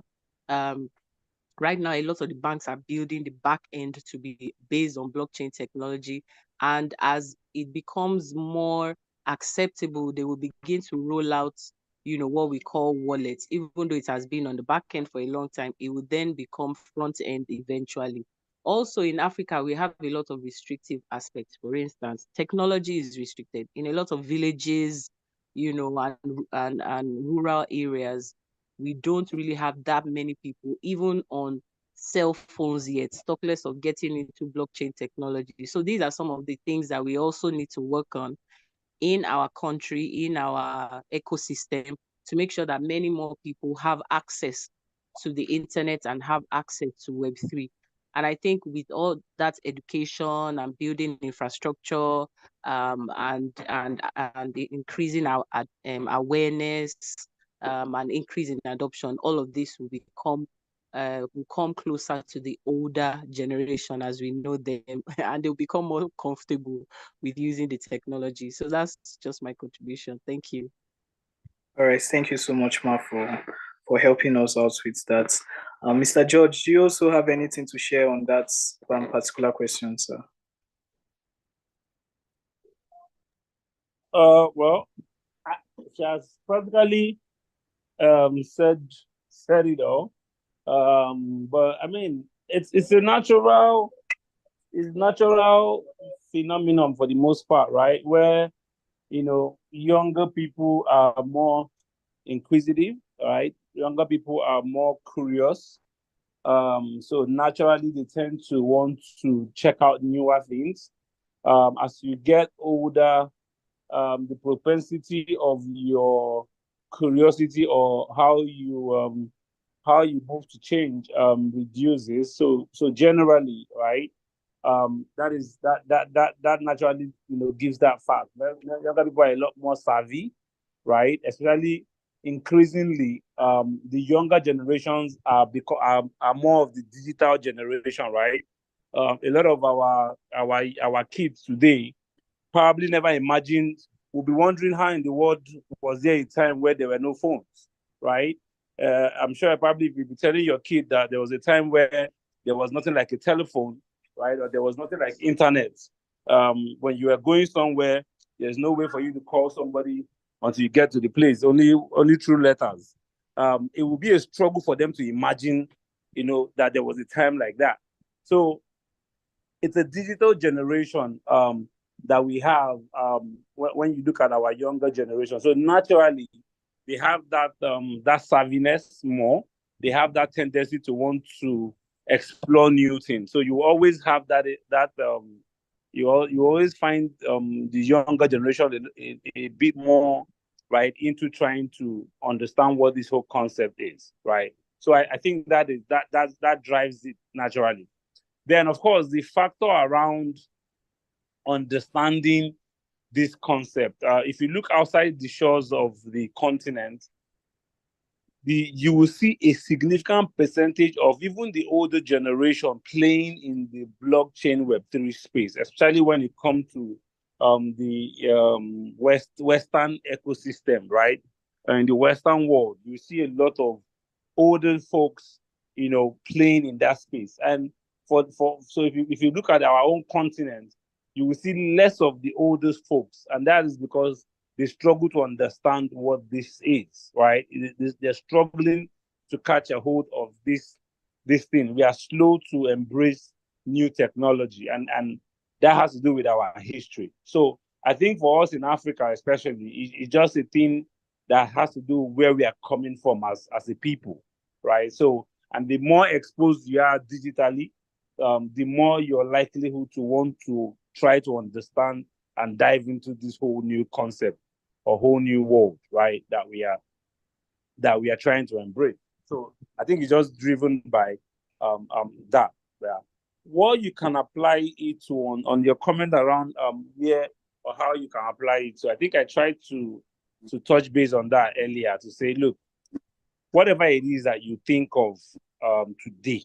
right now, a lot of the banks are building the back end to be based on blockchain technology. And as it becomes more acceptable, they will begin to roll out, what we call wallets. Even though it has been on the back end for a long time, it will then become front end eventually. Also in Africa, we have a lot of restrictive aspects. For instance, technology is restricted in a lot of villages, and rural areas. We don't really have that many people, even on cell phones yet, talk less of getting into blockchain technology. So these are some of the things that we also need to work on in our country, in our ecosystem, to make sure that many more people have access to the internet and have access to Web3. And I think with all that education and building infrastructure, and increasing our awareness, and increasing adoption, all of this will come closer to the older generation as we know them, and they'll become more comfortable with using the technology. So that's just my contribution. Thank you. All right, thank you so much, Ma, for helping us out with that. Mr. George, do you also have anything to share on that particular question, sir? Well, she has practically said it all. But I mean, it's a natural phenomenon for the most part, right? Where younger people are more inquisitive, right? Younger people are more curious. So naturally they tend to want to check out newer things. As you get older, the propensity of your curiosity or how you move to change reduces. So generally, right? That naturally gives that fact. Younger people are a lot more savvy, right? Especially increasingly, the younger generations are more of the digital generation, right? A lot of our kids today probably never imagined, will be wondering how in the world was there a time where there were no phones, right? I'm sure probably if you be telling your kid that there was a time where there was nothing like a telephone, right? Or there was nothing like internet. When you are going somewhere, there's no way for you to call somebody until you get to the place, only through letters. It will be a struggle for them to imagine, that there was a time like that. So it's a digital generation that we have when you look at our younger generation. So naturally, they have that savviness more. They have that tendency to want to explore new things. So you always have you always find the younger generation a bit more right into trying to understand what this whole concept is, right? So I think that drives it naturally. Then of course the factor around understanding this concept. If you look outside the shores of the continent, you will see a significant percentage of even the older generation playing in the blockchain Web3 space, especially when it comes to the Western ecosystem, right? In the Western world, you see a lot of older folks, playing in that space. And so if you look at our own continent, you will see less of the oldest folks, and that is because they struggle to understand what this is, right? They're struggling to catch a hold of this thing. We are slow to embrace new technology, and that has to do with our history. So I think for us in Africa, especially, it's just a thing that has to do with where we are coming from as a people, right? So, and the more exposed you are digitally, the more your likelihood to want to try to understand and dive into this whole new concept or whole new world, right? That we are trying to embrace. So I think it's just driven by that. Yeah. What you can apply it to on your comment around where or how you can apply it. So I think I tried to touch base on that earlier to say, look, whatever it is that you think of today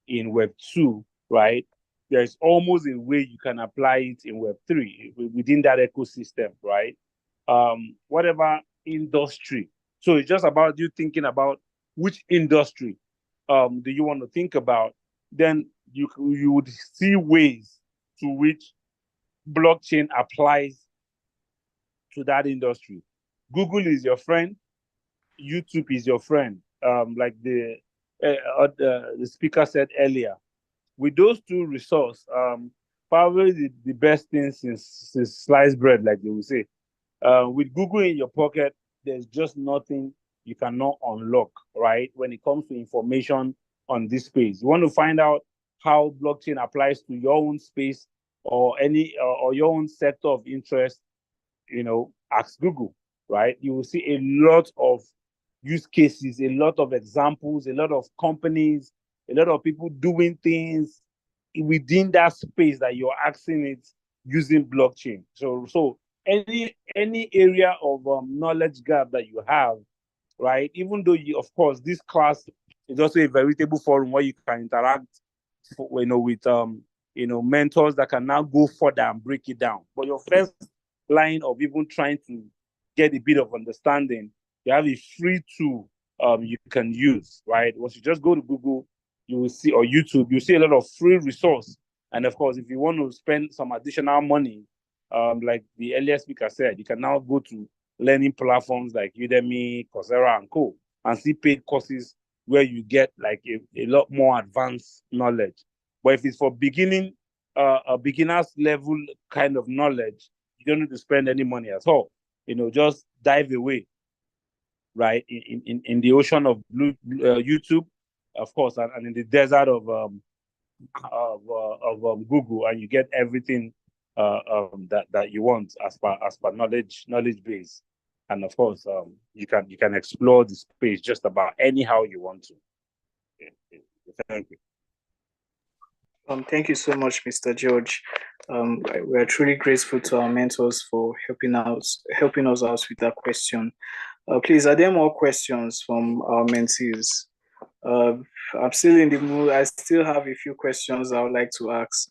in Web 2, right? There's almost a way you can apply it in Web 3 within that ecosystem, right? Whatever industry. So it's just about you thinking about which industry do you want to think about. Then you would see ways to which blockchain applies to that industry. Google is your friend. YouTube is your friend. Like the speaker said earlier. With those two resources, probably the best thing since sliced bread, like they will say. With Google in your pocket, there's just nothing you cannot unlock, right? When it comes to information on this space, you want to find out how blockchain applies to your own space or or your own sector of interest. Ask Google, right? You will see a lot of use cases, a lot of examples, a lot of companies, a lot of people doing things within that space that you're asking it using blockchain. So any area of knowledge gap that you have, right? Even though of course, this class is also a veritable forum where you can interact, with mentors that can now go further and break it down. But your first line of even trying to get a bit of understanding, you have a free tool you can use, right? Once you just go to Google, you will see, or YouTube, you see a lot of free resource. And of course, if you want to spend some additional money, like the earlier speaker said, you can now go to learning platforms like Udemy, Coursera, and co. and see paid courses where you get like a lot more advanced knowledge. But if it's for a beginner's level kind of knowledge, you don't need to spend any money at all. Just dive away, right, in the ocean of YouTube, of course, and in the desert of Google, and you get everything that you want as per knowledge base. And of course, you can explore the space just about anyhow you want to. Thank you. Thank you so much, Mr. George. We are truly grateful to our mentors for helping us out with that question. Please, are there more questions from our mentees? I'm still in the mood. I still have a few questions I would like to ask.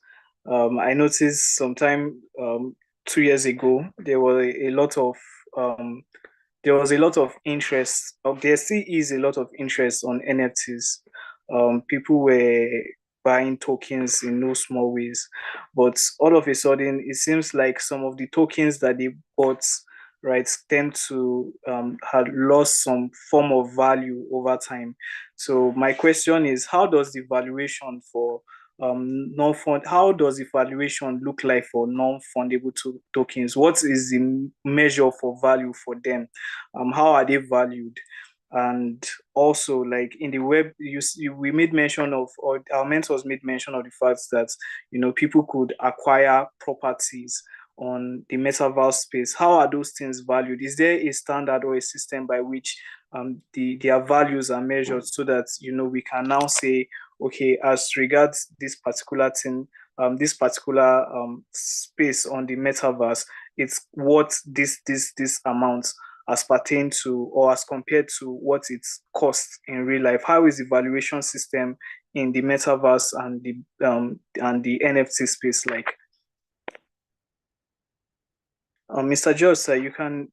I noticed sometime 2 years ago there was a lot of interest. There still is a lot of interest on NFTs. People were buying tokens in no small ways, but all of a sudden it seems like some of the tokens that they bought, right, tend to had lost some form of value over time. So my question is, how does the valuation for how does the valuation look like for non-fundable tokens? What is the measure for value for them? How are they valued? And also, like in the web, we made mention of, or our mentors made mention of the fact that people could acquire properties on the metaverse space. How are those things valued? Is there a standard or a system by which their values are measured so that we can now say, okay, as regards this particular thing, this particular space on the metaverse, it's what this amount as pertain to, or as compared to what it costs in real life? How is the valuation system in the metaverse and the NFT space like? Mr. George, sir, you can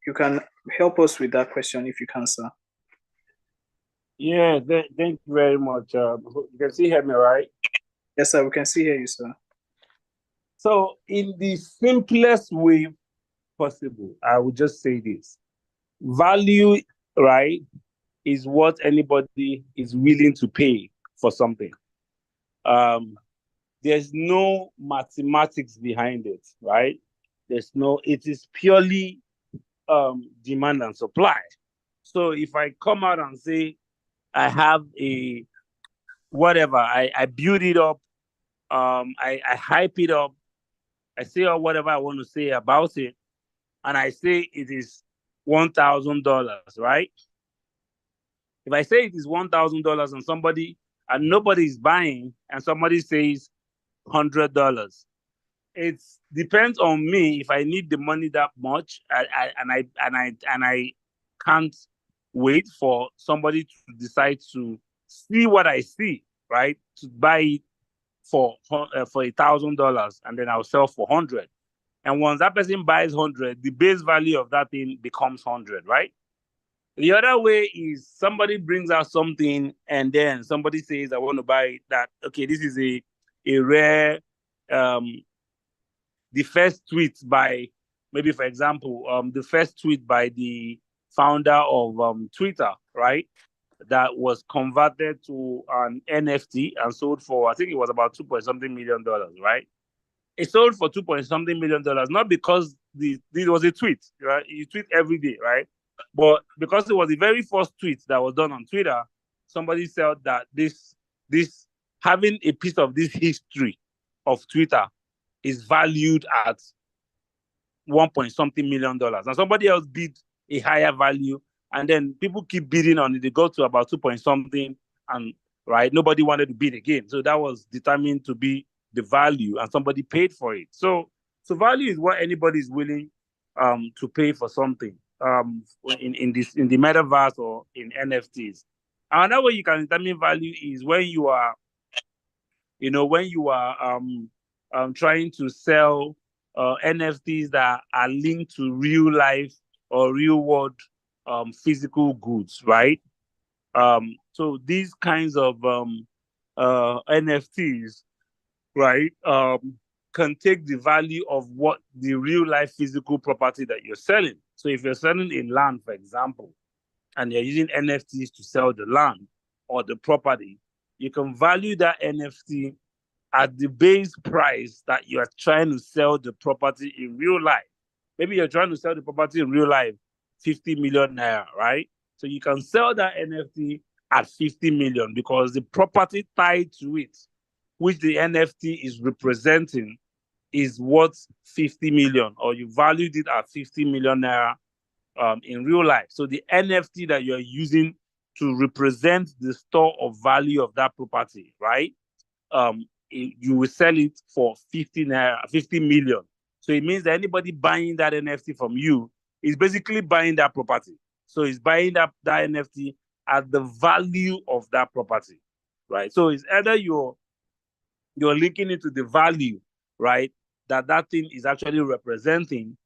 help us with that question if you can, sir. Yeah, thank you very much. You can hear me, right? Yes, sir, we can hear you, sir. So in the simplest way possible, I would just say this. Value, right, is what anybody is willing to pay for something. There's no mathematics behind it, right? It is purely demand and supply. So if I come out and say I have a whatever, I build it up, I hype it up, I say whatever I want to say about it, and I say it is $1,000, right? If I say it is $1,000 and nobody is buying, and somebody says $100, it depends on me if I need the money that much, and I can't wait for somebody to decide to see what I see, right? To buy it for $1,000, and then I'll sell for 100. And once that person buys 100, the base value of that thing becomes 100, right? The other way is somebody brings out something and then somebody says, I want to buy that. Okay, this is a rare, the first tweet by, maybe for example, the first tweet by the founder of Twitter, right? That was converted to an NFT and sold for, I think it was about 2 point something million dollars, right? It sold for 2 point something million dollars, not because this was a tweet, right? You tweet every day, right? But because it was the very first tweet that was done on Twitter, somebody said that this having a piece of this history of Twitter is valued at 1 point something million dollars. And somebody else bid a higher value, and then people keep bidding on it. They go to about 2 point something, and right, nobody wanted to bid again. So that was determined to be the value, and somebody paid for it. So value is what anybody is willing to pay for something in the metaverse or in NFTs. Another way you can determine value is when you are trying to sell NFTs that are linked to real life or real world physical goods, right? So these kinds of NFTs, right, can take the value of what the real life physical property that you're selling. So if you're selling a land, for example, and you're using NFTs to sell the land or the property, you can value that NFT at the base price that you are trying to sell the property in real life. Maybe you're trying to sell the property in real life, 50 million naira, right? So you can sell that NFT at 50 million because the property tied to it, which the NFT is representing, is worth 50 million, or you valued it at 50 million naira in real life. So the NFT that you're using to represent the store of value of that property, right? You will sell it for 50 million. So it means that anybody buying that NFT from you is basically buying that property. So it's buying that NFT at the value of that property, right? So it's either you're linking it to the value, right, that thing is actually representing,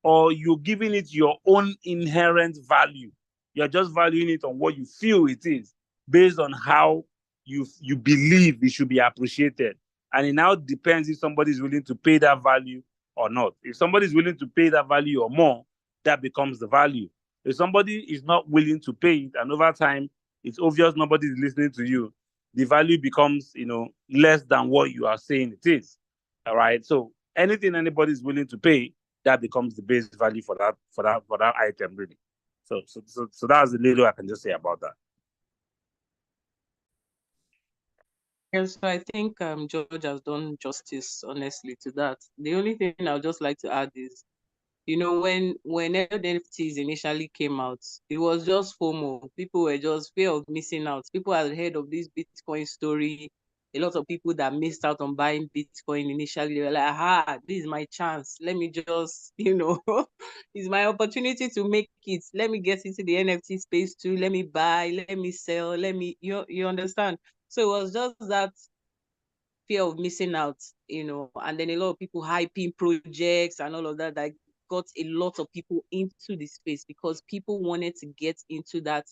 or you're giving it your own inherent value. You're just valuing it on what you feel it is, based on how you believe it should be appreciated. And it now depends if somebody is willing to pay that value or not. If somebody is willing to pay that value or more, that becomes the value. If somebody is not willing to pay it, and over time it's obvious nobody is listening to you, the value becomes, less than what you are saying it is. All right. So anything anybody is willing to pay, that becomes the base value for that item, really. So that's the little I can just say about that. Yes, so I think George has done justice, honestly, to that. The only thing I'd just like to add is, when NFTs initially came out, it was just FOMO. People were just fear of missing out. People had heard of this Bitcoin story. A lot of people that missed out on buying Bitcoin initially, they were like, aha, this is my chance. Let me just, it's my opportunity to make it. Let me get into the NFT space too. Let me buy, let me sell, you understand? So it was just that fear of missing out, and then a lot of people hyping projects and all of that got a lot of people into the space because people wanted to get into that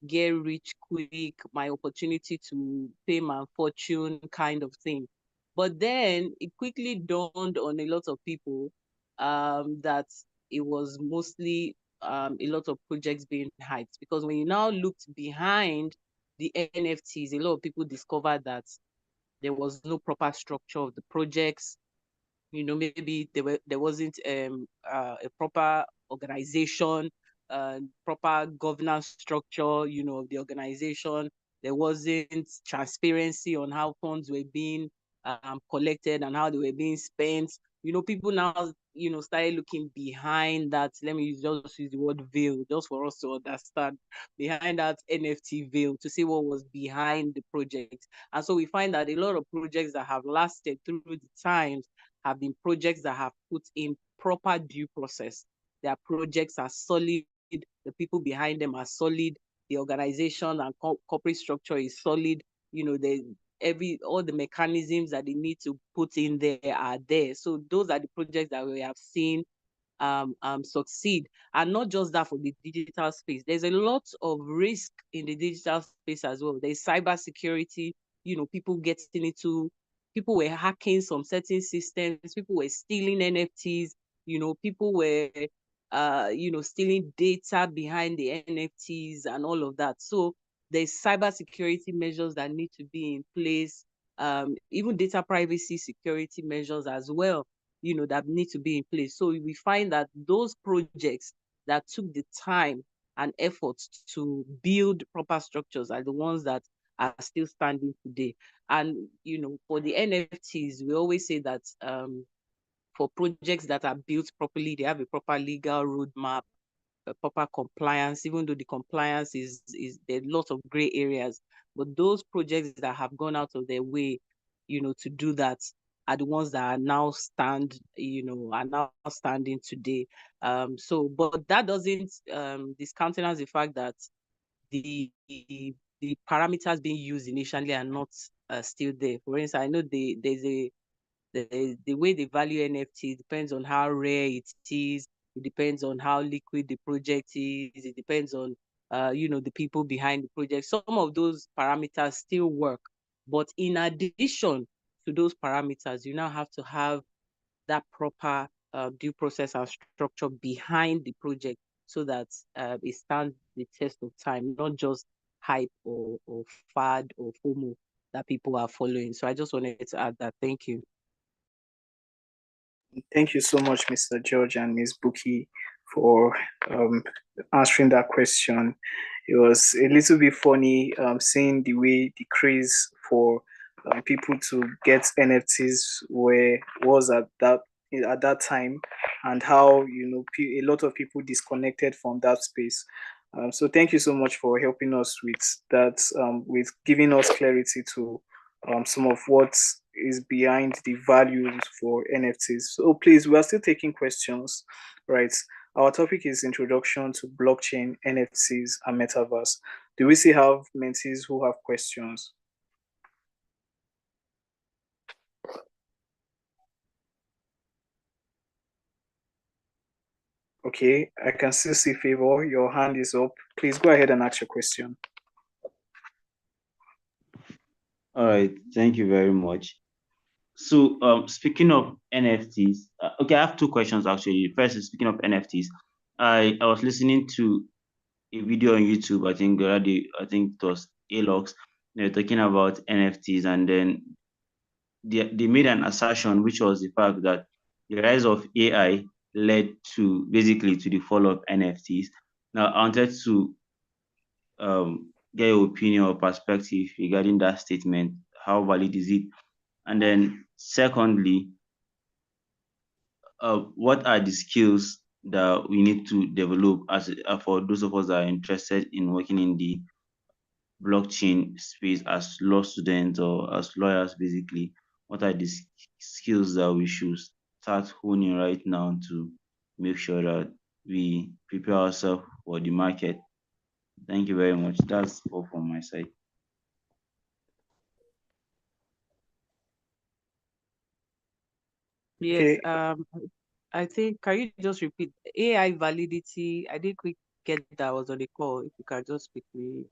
get rich quick, my opportunity to pay my fortune kind of thing. But then it quickly dawned on a lot of people that it was mostly a lot of projects being hyped, because when you now looked behind the NFTs, a lot of people discovered that there was no proper structure of the projects. Maybe there wasn't a proper organization, proper governance structure, of the organization. There wasn't transparency on how funds were being collected and how they were being spent. People now, started looking behind that. Let me just use the word veil, just for us to understand, behind that NFT veil, to see what was behind the project. And so we find that a lot of projects that have lasted through the times have been projects that have put in proper due process. Their projects are solid, the people behind them are solid, the organization and corporate structure is solid. All the mechanisms that they need to put in there are there. So those are the projects that we have seen succeed. And not just that, for the digital space, there's a lot of risk in the digital space as well. There's cyber security, people were hacking some certain systems, people were stealing NFTs, people were stealing data behind the NFTs and all of that. So there's cyber security measures that need to be in place, even data privacy security measures as well, that need to be in place. So we find that those projects that took the time and effort to build proper structures are the ones that are still standing today. And, for the NFTs, we always say that for projects that are built properly, they have a proper legal roadmap, a proper compliance, even though the compliance is there are lots of gray areas. But those projects that have gone out of their way, to do that are the ones that are now standing today. But that doesn't discountenance the fact that the parameters being used initially are not still there. For instance, I know the way they value NFT depends on how rare it is. It depends on how liquid the project is. It depends on, the people behind the project. Some of those parameters still work, but in addition to those parameters, you now have to have that proper due process and structure behind the project so that it stands the test of time, not just hype or fad or FOMO that people are following. So I just wanted to add that. Thank you. Thank you so much, Mr. George and Ms. Buki, for answering that question. It was a little bit funny seeing the way the craze for people to get NFTs was at that time, and how a lot of people disconnected from that space. So thank you so much for helping us with that, with giving us clarity to some of what is behind the values for NFTs. So please, we are still taking questions, right? Our topic is introduction to blockchain, NFTs, and Metaverse. Do we still have mentees who have questions? Okay, I can still see Favor. Your hand is up. Please go ahead and ask your question. All right, thank you very much. So, speaking of NFTs, okay, I have two questions actually. First is speaking of NFTs, I was listening to a video on YouTube. I think it was Alox. They were talking about NFTs, and then they made an assertion, which was the fact that the rise of AI led to basically to the fall of NFTs. Now, I wanted to get your opinion or perspective regarding that statement. How valid is it? And then, secondly, what are the skills that we need to develop as for those of us that are interested in working in the blockchain space as law students or as lawyers? Basically, what are the skills that we should start honing right now to make sure that we prepare ourselves for the market? Thank you very much. That's all from my side. Yes. Okay. I think, can you just repeat AI validity? I didn't quick get that. I was on the call. If you can just quickly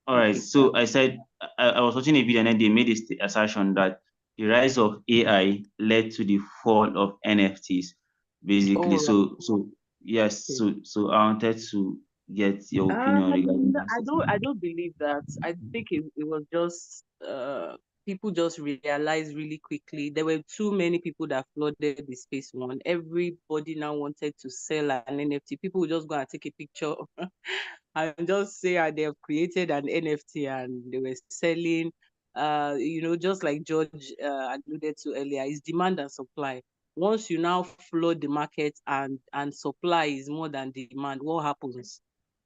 All right. repeat So that. I said I was watching a video and then they made this assertion that the rise of AI led to the fall of NFTs, basically. All right. So yes. Okay. So I wanted to get your opinion regarding No, that I statement. don't believe that. I think it was just people just realized really quickly. There were too many people that flooded the space one. Everybody now wanted to sell an NFT. People would just go and take a picture and just say they have created an NFT and they were selling. Just like George alluded to earlier, it's demand and supply. once you now flood the market and supply is more than demand, what happens?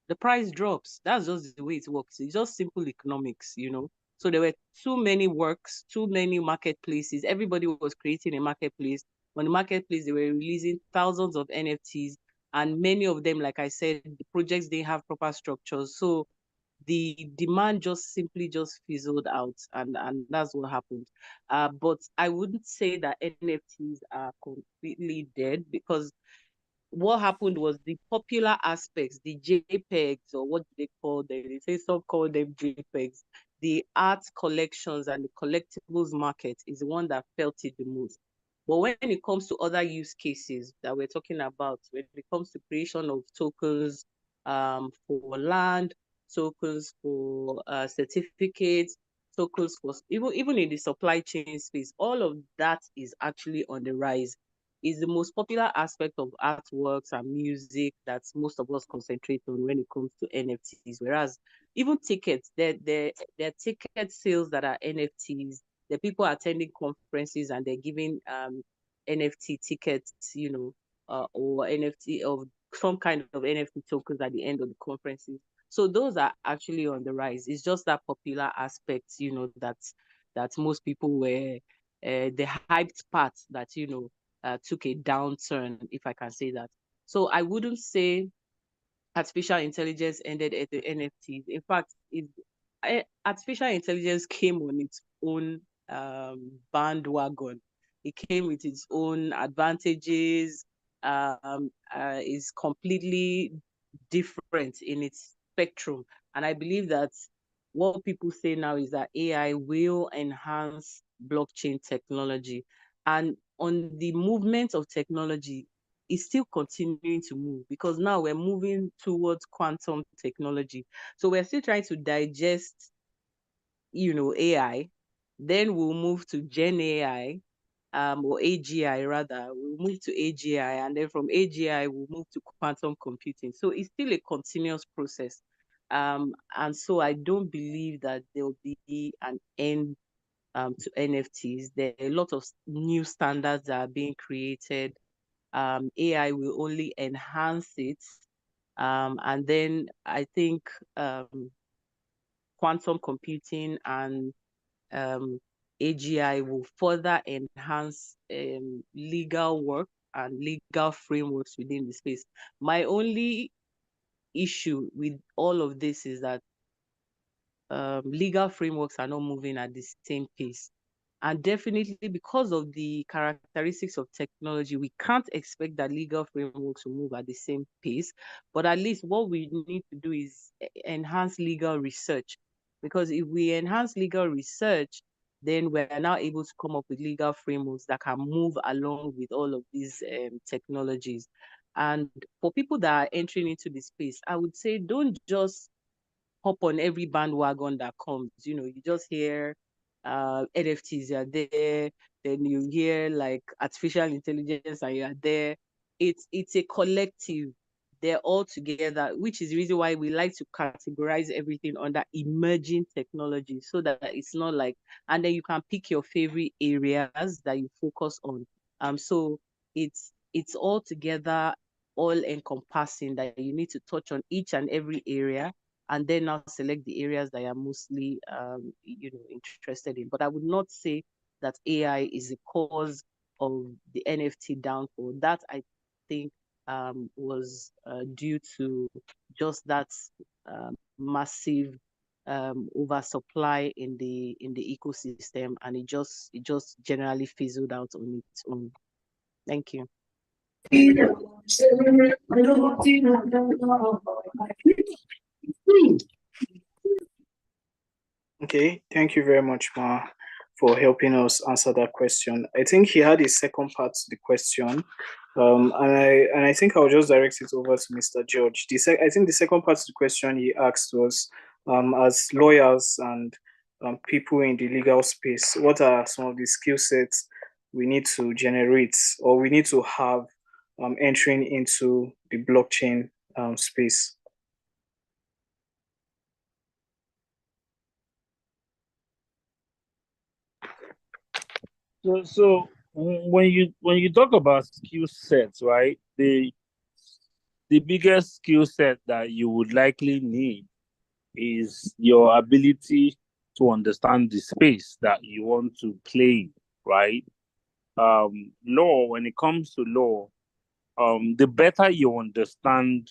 The price drops. That's just the way it works. It's just simple economics, you know. So there were too many works, too many marketplaces. Everybody was creating a marketplace. On the marketplace, they were releasing thousands of NFTs, and many of them, like I said, the projects didn't have proper structures. So the demand just simply just fizzled out, and that's what happened. But I wouldn't say that NFTs are completely dead, because what happened was the popular aspects, the JPEGs, or what do they call them? They say some call them JPEGs. The art collections and the collectibles market is the one that felt it the most. But when it comes to other use cases that we're talking about, when it comes to creation of tokens for land, tokens for certificates, tokens for even in the supply chain space, all of that is actually on the rise. Is the most popular aspect of artworks and music that most of us concentrate on when it comes to NFTs. Whereas even tickets, they're ticket sales that are NFTs. The people attending conferences and they're giving NFT tickets, you know, or NFT of some kind of NFT tokens at the end of the conferences. So those are actually on the rise. It's just that popular aspect, you know, that most people were the hyped part that, you know, took a downturn, if I can say that. So I wouldn't say artificial intelligence ended at the NFTs. In fact, artificial intelligence came on its own bandwagon. It came with its own advantages. Is completely different in its spectrum, and I believe that what people say now is that AI will enhance blockchain technology, and on the movement of technology is still continuing to move, because now we're moving towards quantum technology. So we're still trying to digest, you know, AI. Then we'll move to Gen AI, or AGI rather. We'll move to AGI, and then from AGI we'll move to quantum computing. So it's still a continuous process. And so I don't believe that there'll be an end to NFTs. There are a lot of new standards that are being created. AI will only enhance it. And then I think quantum computing and AGI will further enhance legal work and legal frameworks within the space. My only issue with all of this is that legal frameworks are not moving at the same pace. And definitely because of the characteristics of technology, we can't expect that legal frameworks will move at the same pace. But at least what we need to do is enhance legal research. Because if we enhance legal research, then we're now able to come up with legal frameworks that can move along with all of these technologies. And for people that are entering into the space, I would say don't just hop on every bandwagon that comes. You know, you just hear NFTs, you're there, then you hear like artificial intelligence and you're there. It's a collective. They're all together, which is the reason why we like to categorize everything under emerging technology, so that it's not like, and then you can pick your favorite areas that you focus on. So it's all together, all encompassing, that you need to touch on each and every area, and then now select the areas that you're mostly you know, interested in. But I would not say that AI is the cause of the NFT downfall. That I think was due to just that massive oversupply in the ecosystem, and it just generally fizzled out on its own. Thank you. Okay, thank you very much, Ma, for helping us answer that question. I think he had a second part to the question, and I think I'll just direct it over to Mr. George. I think the second part of the question he asked was, as lawyers and people in the legal space, what are some of the skill sets we need to generate or we need to have entering into the blockchain space? So when you talk about skill sets, right? The biggest skill set that you would likely need is your ability to understand the space that you want to play, right? Law, when it comes to law, the better you understand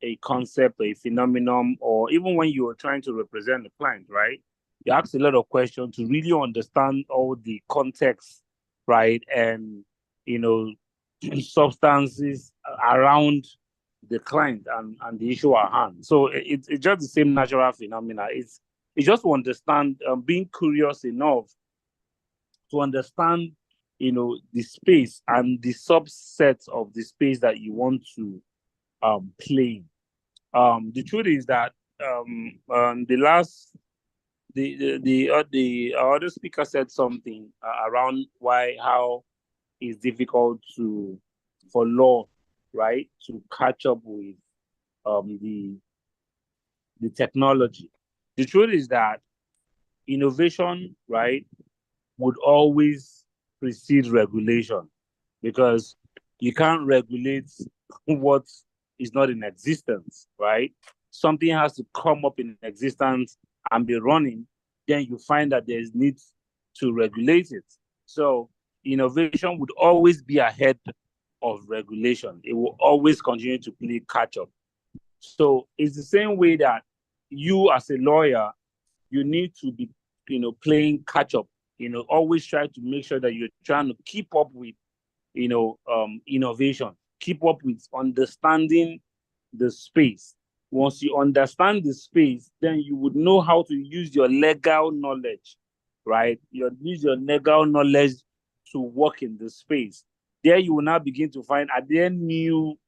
a concept, a phenomenon, or even when you're trying to represent the client, right? You ask a lot of questions to really understand all the context, right? And, you know, substances around the client and the issue at hand. So it's just the same natural phenomena. It's just to understand, being curious enough to understand, the space and the subsets of the space that you want to play. The truth is that the last the other speaker said something around why how it's difficult to for law, right, to catch up with um the the technology. The truth is that innovation, right, would always precede regulation because you can't regulate what is not in existence, right? Something has to come up in existence and be running, then you find that there's need to regulate it. So innovation would always be ahead of regulation. It will always continue to play catch up. So it's the same way that you as a lawyer, you need to be, playing catch up, always try to make sure that you're trying to keep up with, innovation, keep up with understanding the space. Once you understand the space, then you would know how to use your legal knowledge, right? Use your legal knowledge to work in the space. There you will now begin to find, are there new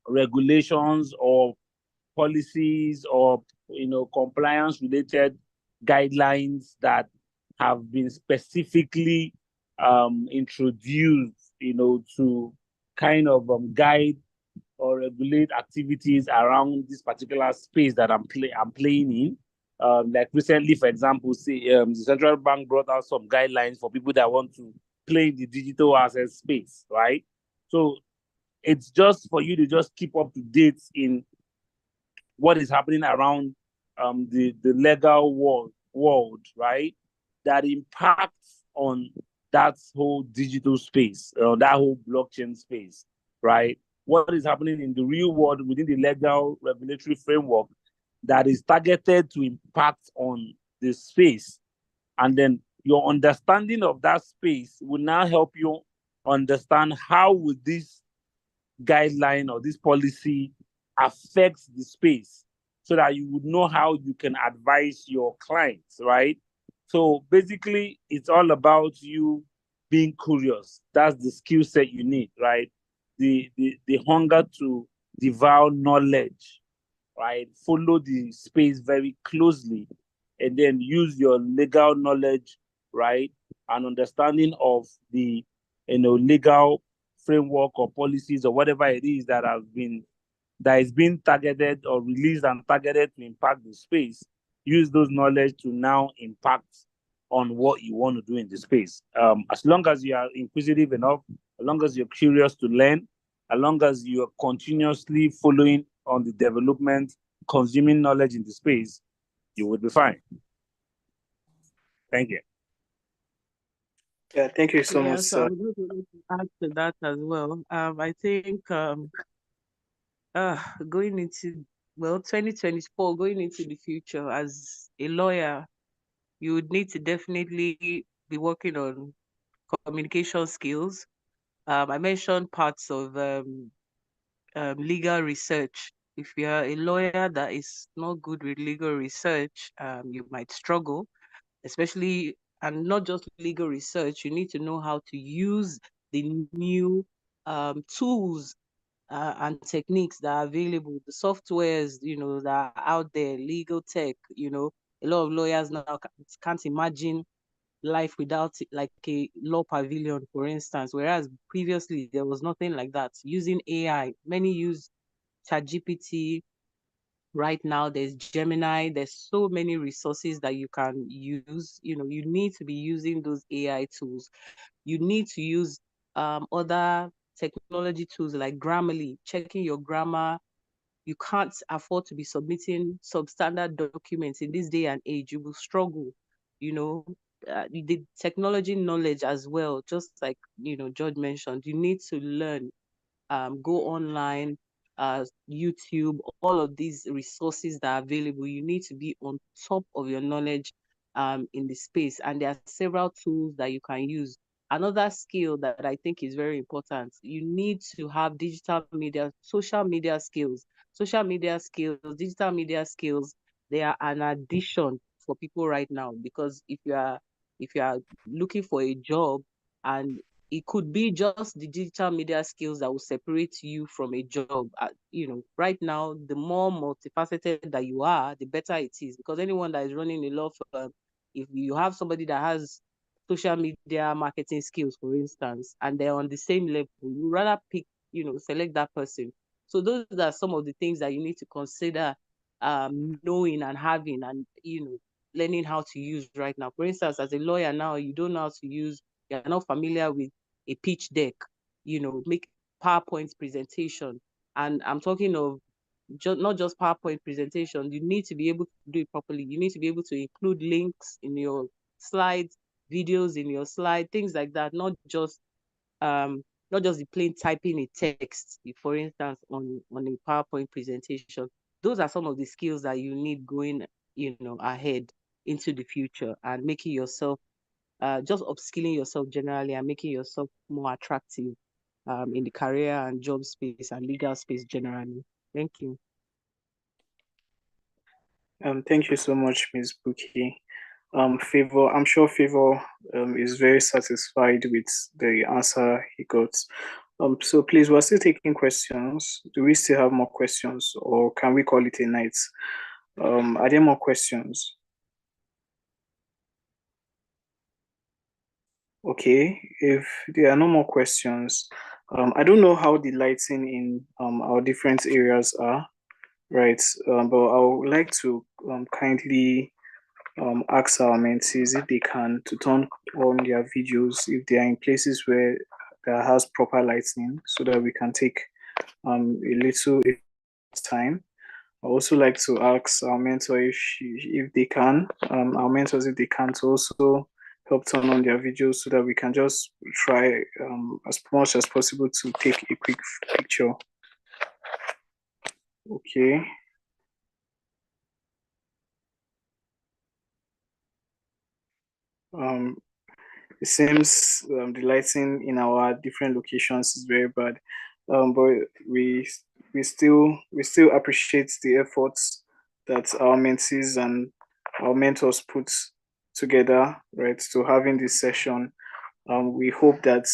regulations or policies or compliance related guidelines that have been specifically introduced to kind of guide or regulate activities around this particular space that I'm playing in. Like recently, for example, say the central bank brought out some guidelines for people that want to play in the digital asset space, right? So it's just for you to just keep up to date in what is happening around the legal world, right? That impacts on that whole digital space, that whole blockchain space, right? What is happening in the real world within the legal regulatory framework that is targeted to impact on the space. And then your understanding of that space will now help you understand how would this guideline or this policy affects the space so that you would know how you can advise your clients, right? So basically, it's all about you being curious. That's the skill set you need, right? The hunger to devour knowledge, right? Follow the space very closely and then use your legal knowledge, right? And understanding of the legal framework or policies or whatever it is that is being targeted or released and targeted to impact the space. Use those knowledge to now impact on what you want to do in the space. As long as you are inquisitive enough, as long as you're curious to learn, as long as you're continuously following on the development, consuming knowledge in the space, you will be fine. Thank you. Yeah, thank you so Yeah, much, so sir. I'm going to add to that as well. I think going into 2024, going into the future as a lawyer, you would need to definitely be working on communication skills. I mentioned parts of legal research. If you are a lawyer that is not good with legal research, you might struggle, especially, and not just legal research, you need to know how to use the new tools and techniques that are available, the softwares, that are out there, legal tech, a lot of lawyers now can't imagine life without it, like a law pavilion, for instance, whereas previously there was nothing like that. Using AI, many use ChatGPT Right now, there's Gemini. There's so many resources that you can use. You know, you need to be using those AI tools. You need to use other technology tools like Grammarly, checking your grammar. You can't afford to be submitting substandard documents in this day and age. You will struggle, you know. The technology knowledge as well, just like, George mentioned, you need to learn, go online, YouTube, all of these resources that are available. You need to be on top of your knowledge in the space. And there are several tools that you can use. Another skill that I think is very important, you need to have digital media, social media skills. Social media skills, digital media skills, they are an addition for people right now, because if you are looking for a job, and it could be just the digital media skills that will separate you from a job. Right now, the more multifaceted that you are, the better it is. Because anyone that is running a law firm, if you have somebody that has social media marketing skills, for instance, and they're on the same level, you rather pick, select that person. So those are some of the things that you need to consider knowing and having, and learning how to use right now. For instance, as a lawyer now, you don't know how to use, you're not familiar with a pitch deck, make PowerPoint presentation. And I'm talking of not just PowerPoint presentation. You need to be able to do it properly. You need to be able to include links in your slides, videos in your slide, things like that. Not just the plain typing a text, for instance, on a PowerPoint presentation. Those are some of the skills that you need going, ahead into the future, and making yourself just upskilling yourself generally, and making yourself more attractive in the career and job space and legal space generally. Thank you. Thank you so much, Ms. Buki. Favor, I'm sure Favor is very satisfied with the answer he got. So please, we're still taking questions. Do we still have more questions, or can we call it a night? Are there more questions? Okay, if there are no more questions, I don't know how the lighting in our different areas are, right? But I would like to kindly ask our mentees if they can to turn on their videos if they are in places where that has proper lighting, so that we can take a little time. I also like to ask our mentor if they can, our mentors if they can, to also help turn on their videos, so that we can just try as much as possible to take a quick picture. Okay. It seems the lighting in our different locations is very bad, but we still appreciate the efforts that our mentees and our mentors put together, right, to having this session. We hope that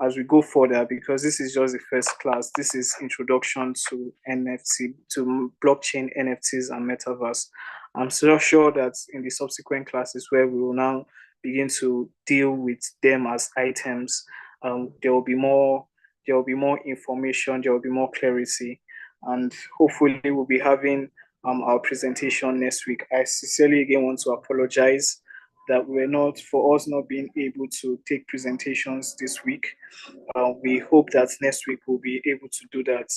as we go further, because this is just the first class, this is introduction to NFT, to blockchain, NFTs, and Metaverse. I'm so sure that in the subsequent classes where we will now begin to deal with them as items, there will be more. There will be more information. There will be more clarity, and hopefully we'll be having our presentation next week. I sincerely again want to apologize that we're not, for us not being able to take presentations this week. We hope that next week we'll be able to do that.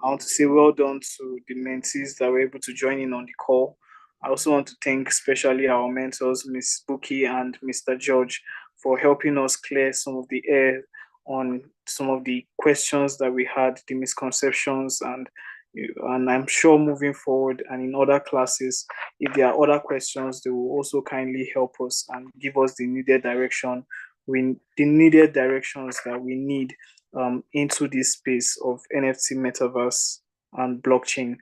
I want to say well done to the mentees that were able to join in on the call. I also want to thank especially our mentors, Ms. Buki and Mr. George, for helping us clear some of the air on some of the questions that we had, the misconceptions, and I'm sure moving forward and in other classes, if there are other questions, they will also kindly help us and give us the needed direction, the needed directions that we need into this space of NFT, metaverse, and blockchain.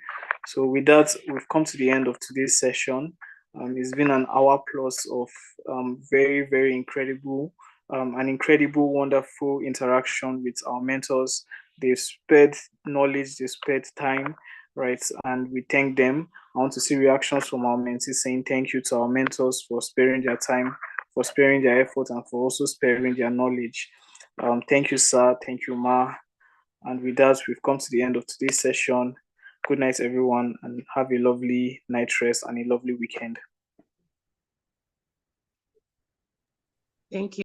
So with that, we've come to the end of today's session. It's been an hour plus of very, very incredible, an incredible, wonderful interaction with our mentors. They've spared knowledge, they spared time, right? And we thank them. I want to see reactions from our mentees saying thank you to our mentors for sparing their time, for sparing their effort, and for also sparing their knowledge. Thank you, sir. Thank you, ma. And with that, we've come to the end of today's session. Good night, everyone, and have a lovely night rest and a lovely weekend. Thank you.